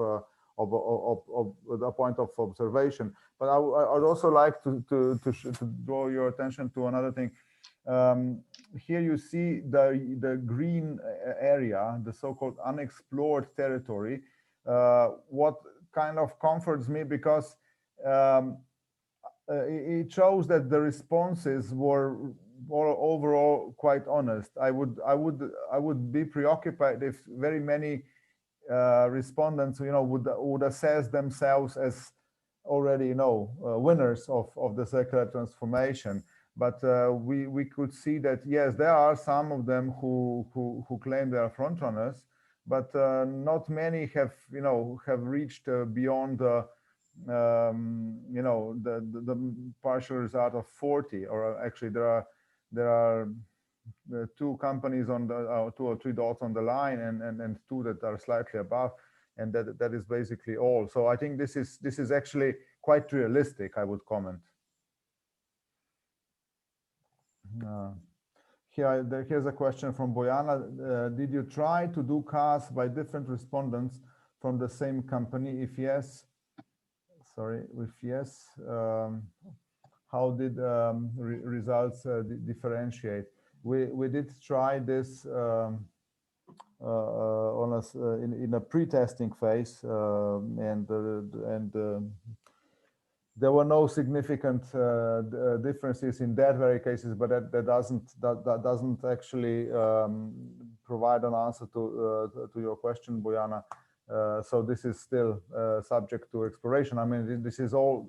S1: observation. But I'd also like to draw your attention to another thing. Here you see the green area, the so-called unexplored territory. What kind of comforts me, because it shows that the responses were overall quite honest. I would be preoccupied if very many respondents, would assess themselves as already, winners of the circular transformation. But we could see that, yes, there are some of them who claim they are front runners, but not many have, have reached beyond the partial result of 40, or actually there are 2 companies on the 2 or 3 dots on the line, and 2 that are slightly above, and that is basically all. So I think this is actually quite realistic, I would comment. Here's a question from Bojana. Did you try to do CAS by different respondents from the same company? If yes, how did results differentiate? We did try this in a pre-testing phase, and there were no significant differences in that very cases, but that doesn't actually provide an answer to your question, Bojana. So this is still subject to exploration. I mean, this is all.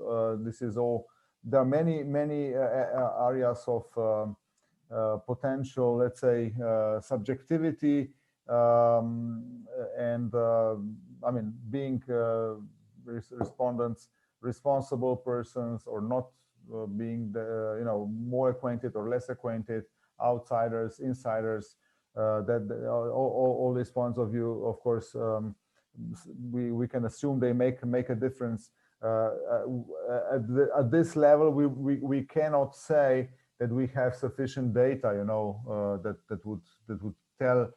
S1: There are many areas of potential, let's say, subjectivity, and I mean, being respondents, responsible persons, or not being more acquainted or less acquainted, outsiders, insiders. All these points of view, of course, we can assume they make a difference. At this level, we cannot say that we have sufficient data, that would tell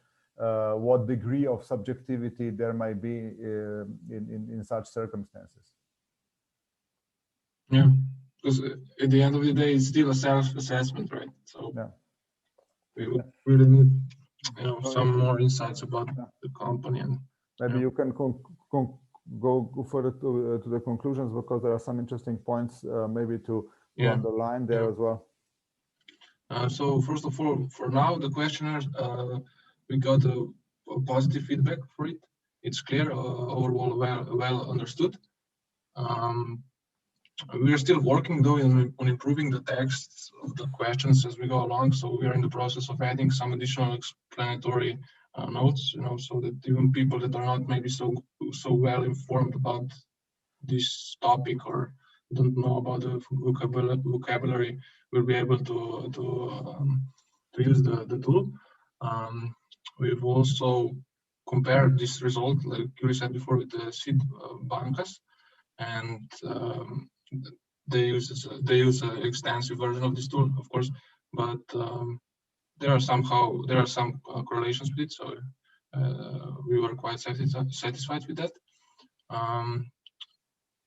S1: what degree of subjectivity there might be in such circumstances.
S6: Yeah, because at the end of the day, it's still a self-assessment, right? So
S1: yeah,
S6: we would really need, some more insights about the company. And
S1: maybe you can go further to the conclusions, because there are some interesting points maybe to underline there as well.
S6: So first of all, for now, the questionnaire, we got a positive feedback for it. It's clear, overall well understood. We are still working though on improving the text of the questions as we go along. So we are in the process of adding some additional explanatory notes, so that even people that are not maybe so well informed about this topic or don't know about the vocabulary will be able to use the tool. We've also compared this result, like you said before, with the seed bancas, and they use an extensive version of this tool, of course, but there are some correlations with it, so we were quite satisfied with that.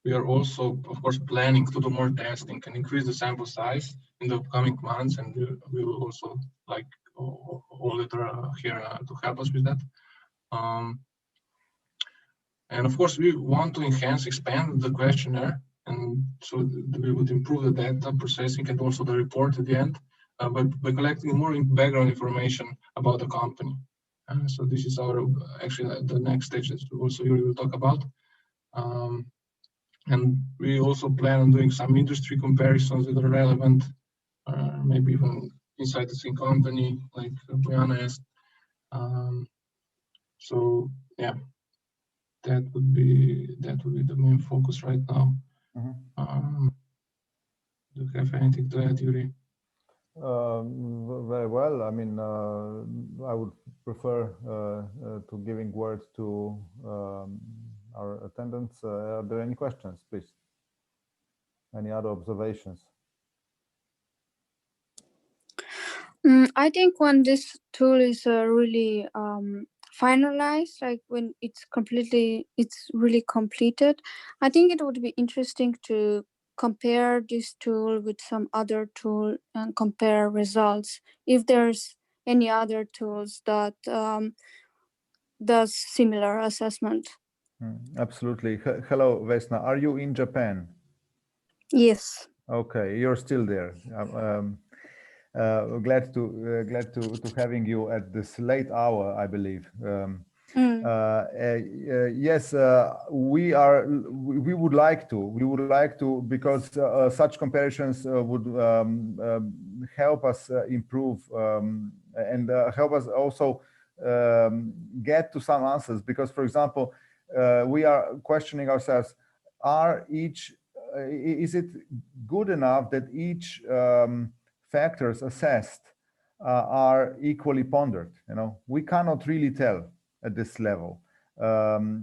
S6: We are also, of course, planning to do more testing and increase the sample size in the upcoming months, and we will also like all that are here to help us with that. And of course, we want to expand the questionnaire, and so we would improve the data processing and also the report at the end by collecting more background information about the company. So this is actually the next stage that also Yuri will talk about. And we also plan on doing some industry comparisons that are relevant, maybe even inside the same company, like Bojana asked. So yeah, that would be the main focus right now.
S1: Mm-hmm.
S6: Do you have anything to add, Yuri?
S1: Very well. I mean, I would prefer to giving word to our attendants. Are there any questions, please? Any other observations?
S7: I think when this tool is really finalized, like when it's really completed, I think it would be interesting to compare this tool with some other tool and compare results. If there's any other tools that does similar assessment.
S1: Absolutely. Hello, Vesna. Are you in Japan?
S7: Yes.
S1: Okay, you're still there. Glad to having you at this late hour, I believe. Yes, we would like to, because such comparisons would help us improve and help us also get to some answers. Because, for example, we are questioning ourselves: is it good enough that each factors assessed are equally pondered? You know, we cannot really tell at this level.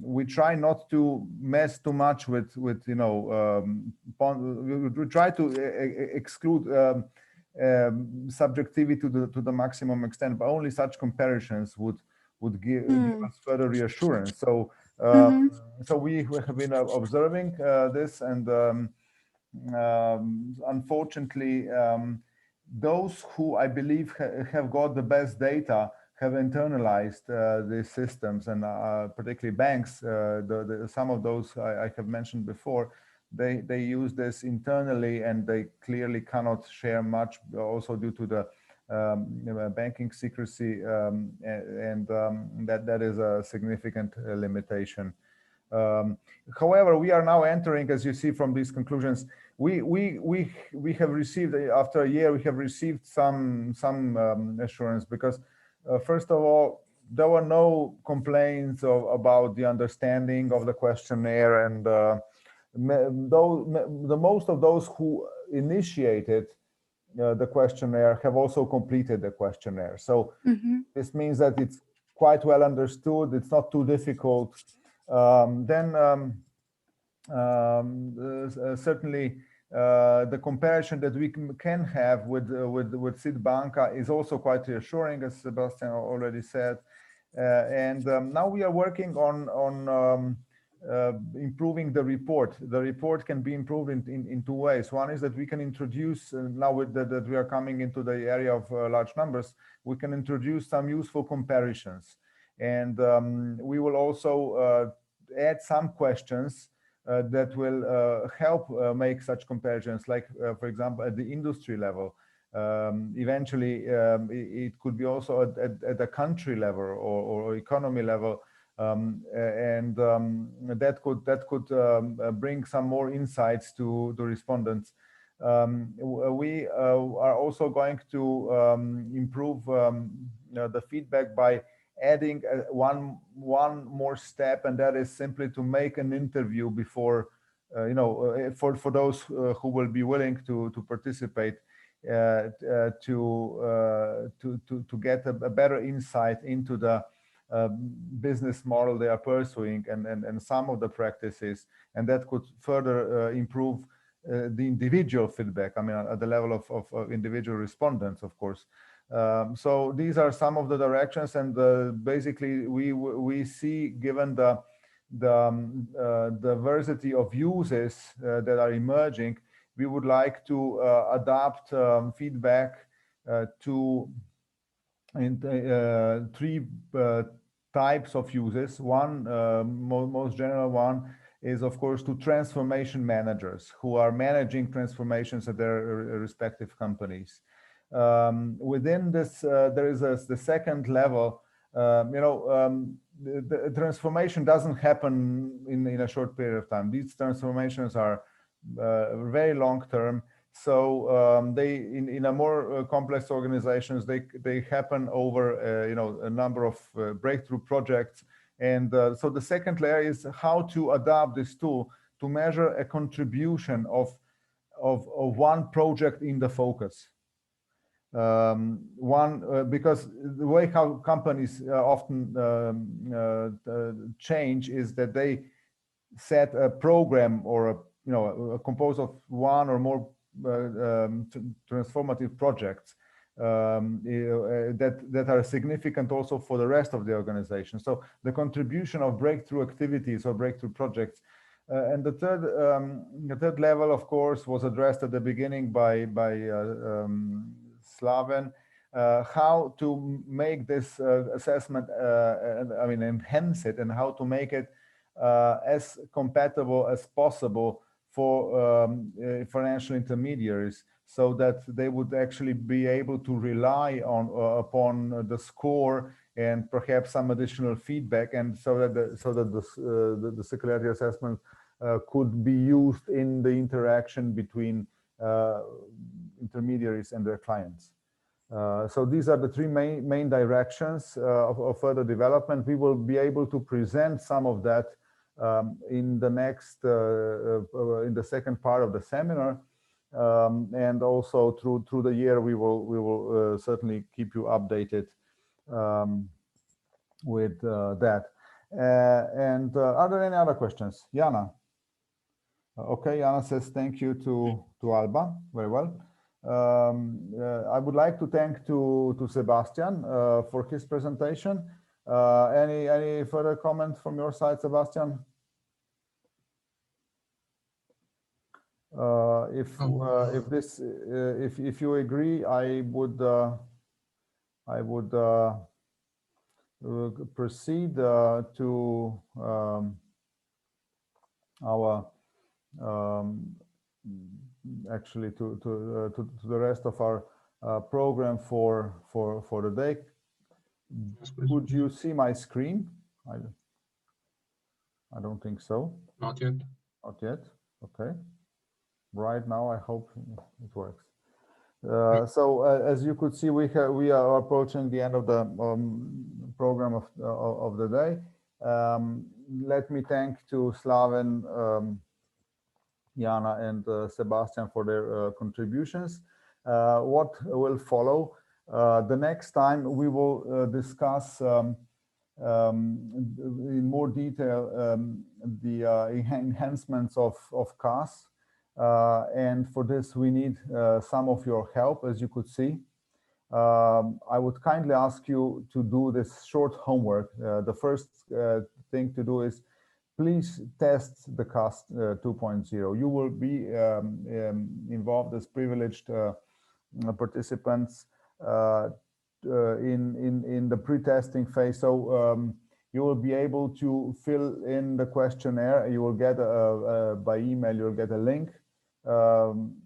S1: We try not to mess too much with you know, we try to exclude subjectivity to the maximum extent, but only such comparisons would give us further reassurance. So so we have been observing this, and unfortunately, those who I believe have got the best data have internalized these systems, and particularly banks. Some of those I have mentioned before, they use this internally, and they clearly cannot share much, also due to the banking secrecy, and that is a significant limitation. However, we are now entering, as you see from these conclusions, we have received, after a year, we have received some assurance, because first of all, there were no complaints about the understanding of the questionnaire, and the most of those who initiated the questionnaire have also completed the questionnaire. So this means that it's quite well understood. It's not too difficult. Certainly the comparison that we can have with SID Banca is also quite reassuring, as Sebastian already said. Now we are working on improving the report. The report can be improved in two ways. One is that we can introduce, now that we are coming into the area of large numbers, we can introduce some useful comparisons. And we will also add some questions that will help make such comparisons, like, for example, at the industry level. Eventually, it could be also at the country level or economy level. That could bring some more insights to the respondents. We are also going to improve the feedback by adding one more step, and that is simply to make an interview before, you know, for those who will be willing to participate, to get a better insight into the business model they are pursuing, and some of the practices, and that could further improve the individual feedback. I mean, at the level of individual respondents, of course. So these are some of the directions, and basically we see, given the diversity of uses that are emerging, we would like to adapt feedback to three types of uses. One, most general one, is of course to transformation managers who are managing transformations at their respective companies. Within this, there is the second level. You know, the transformation doesn't happen in a short period of time. These transformations are very long term. So they, in a more complex organizations, they happen over you know, a number of breakthrough projects. And so the second layer is how to adapt this tool to measure a contribution of one project in the focus. Because the way how companies often change is that they set a program, or you know, composed of one or more transformative projects that are significant also for the rest of the organization. So the contribution of breakthrough activities or breakthrough projects. And the third level, of course, was addressed at the beginning by Slaven, how to make this assessment, I mean, enhance it, and how to make it as compatible as possible for financial intermediaries, so that they would actually be able to rely upon the score and perhaps some additional feedback, and so that the circularity assessment could be used in the interaction between intermediaries and their clients. So these are the three main directions of further development. We will be able to present some of that in the next in the second part of the seminar, and also through the year we will certainly keep you updated with that. And are there any other questions? Jana? Okay, Jana says thank you to Alba. Very well. I would like to thank to Sebastian for his presentation. Any further comments from your side, Sebastian? If you agree, I would proceed to our actually to the rest of our program for the day.
S6: Yes, please.
S1: Could you see my screen? I don't think so.
S6: Not yet.
S1: Not yet. Okay. Right now, I hope it works. So as you could see, we are approaching the end of the program of the day. Let me thank to Slaven, Jana, and Sebastian for their contributions. What will follow? The next time we will discuss in more detail the enhancements of CAS. And for this, we need some of your help, as you could see. I would kindly ask you to do this short homework. The first thing to do is please test the CAS 2.0. You will be involved as privileged participants in the pre-testing phase. So you will be able to fill in the questionnaire. You will get by email, you'll get a link. And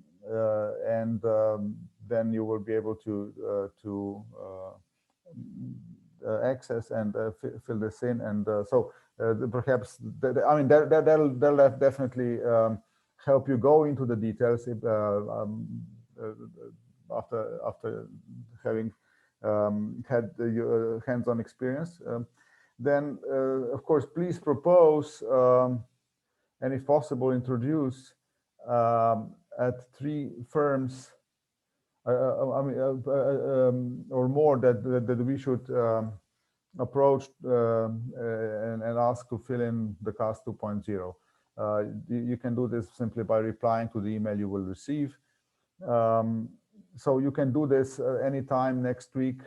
S1: then you will be able to access and fill this in. And so perhaps, I mean, they'll definitely help you go into the details after having had your hands-on experience. Then, of course, please propose and if possible, introduce at 3 firms or more that we should approach and ask to fill in the CAS 2.0. You can do this simply by replying to the email you will receive. So you can do this anytime next week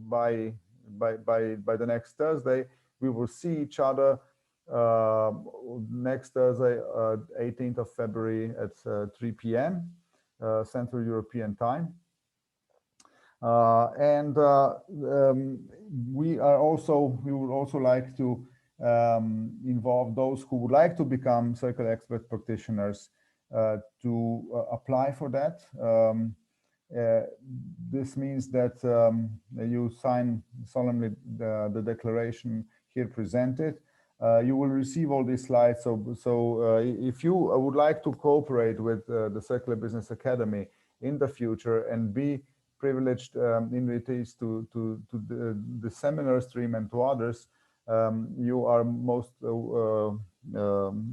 S1: by the next Thursday. We will see each other next Thursday, 18th of February at 3 p.m. Central European Time. And we would also like to involve those who would like to become circular expert practitioners to apply for that. This means that you sign solemnly the declaration here presented. You will receive all these slides. So if you would like to cooperate with the Circular Business Academy in the future and be privileged invitees to the seminar stream and to others, you are most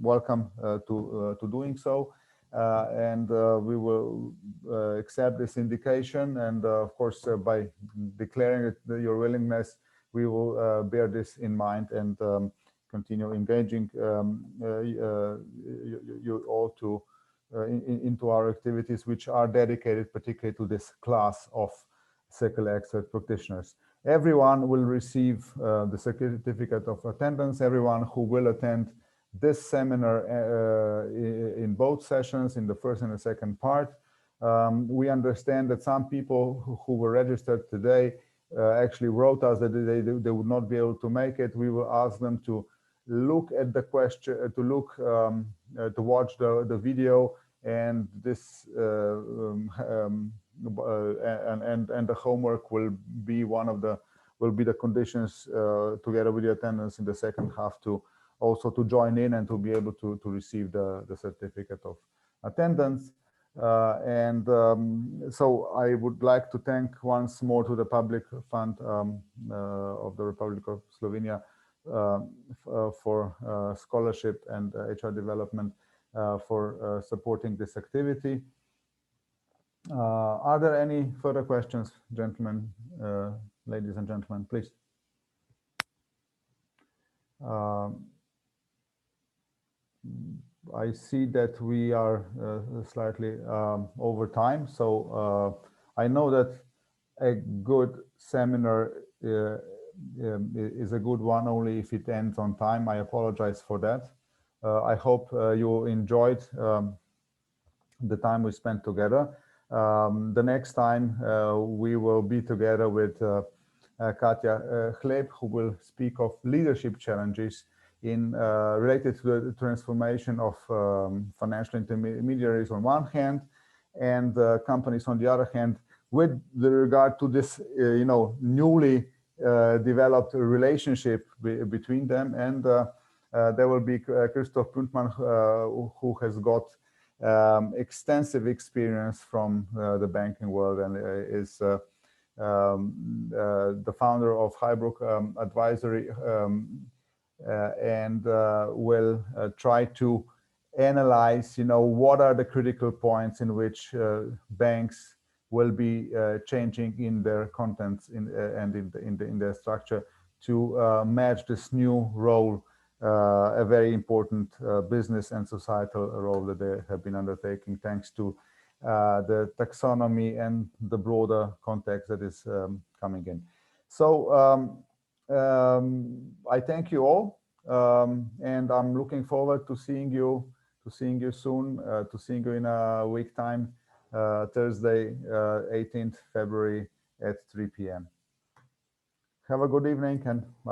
S1: welcome to doing so. And we will accept this indication, and of course by declaring your willingness, we will bear this in mind and continue engaging you all into our activities, which are dedicated particularly to this class of circular expert practitioners. Everyone will receive the certificate of attendance. Everyone who will attend this seminar in both sessions, in the first and the second part. We understand that some people who were registered today actually wrote us that they would not be able to make it. We will ask them to look at the question, to watch the video, and this and the homework will be one of the will be the conditions together with the attendance in the second half to also to join in and to be able to receive the certificate of attendance. So I would like to thank once more to the Public Fund of the Republic of Slovenia for scholarship and HR development for supporting this activity. Are there any further questions, gentlemen, ladies and gentlemen, please? I see that we are slightly over time, so I know that a good seminar is a good one only if it ends on time. I apologize for that. I hope you enjoyed the time we spent together. The next time we will be together with Katja Chleb, who will speak of leadership challenges related to the transformation of financial intermediaries on one hand, and companies on the other hand, with regard to this, newly developed relationship between them. And there will be Christoph Puntmann, who has got extensive experience from the banking world and is the founder of Highbrook Advisory, and will try to analyze, what are the critical points in which banks will be changing in their contents and in their structure to match this new role, a very important business and societal role that they have been undertaking, thanks to the taxonomy and the broader context that is coming in. So I thank you all, and I'm looking forward to seeing you soon, to seeing you in a week time, Thursday, 18th February at 3 p.m. Have a good evening and bye.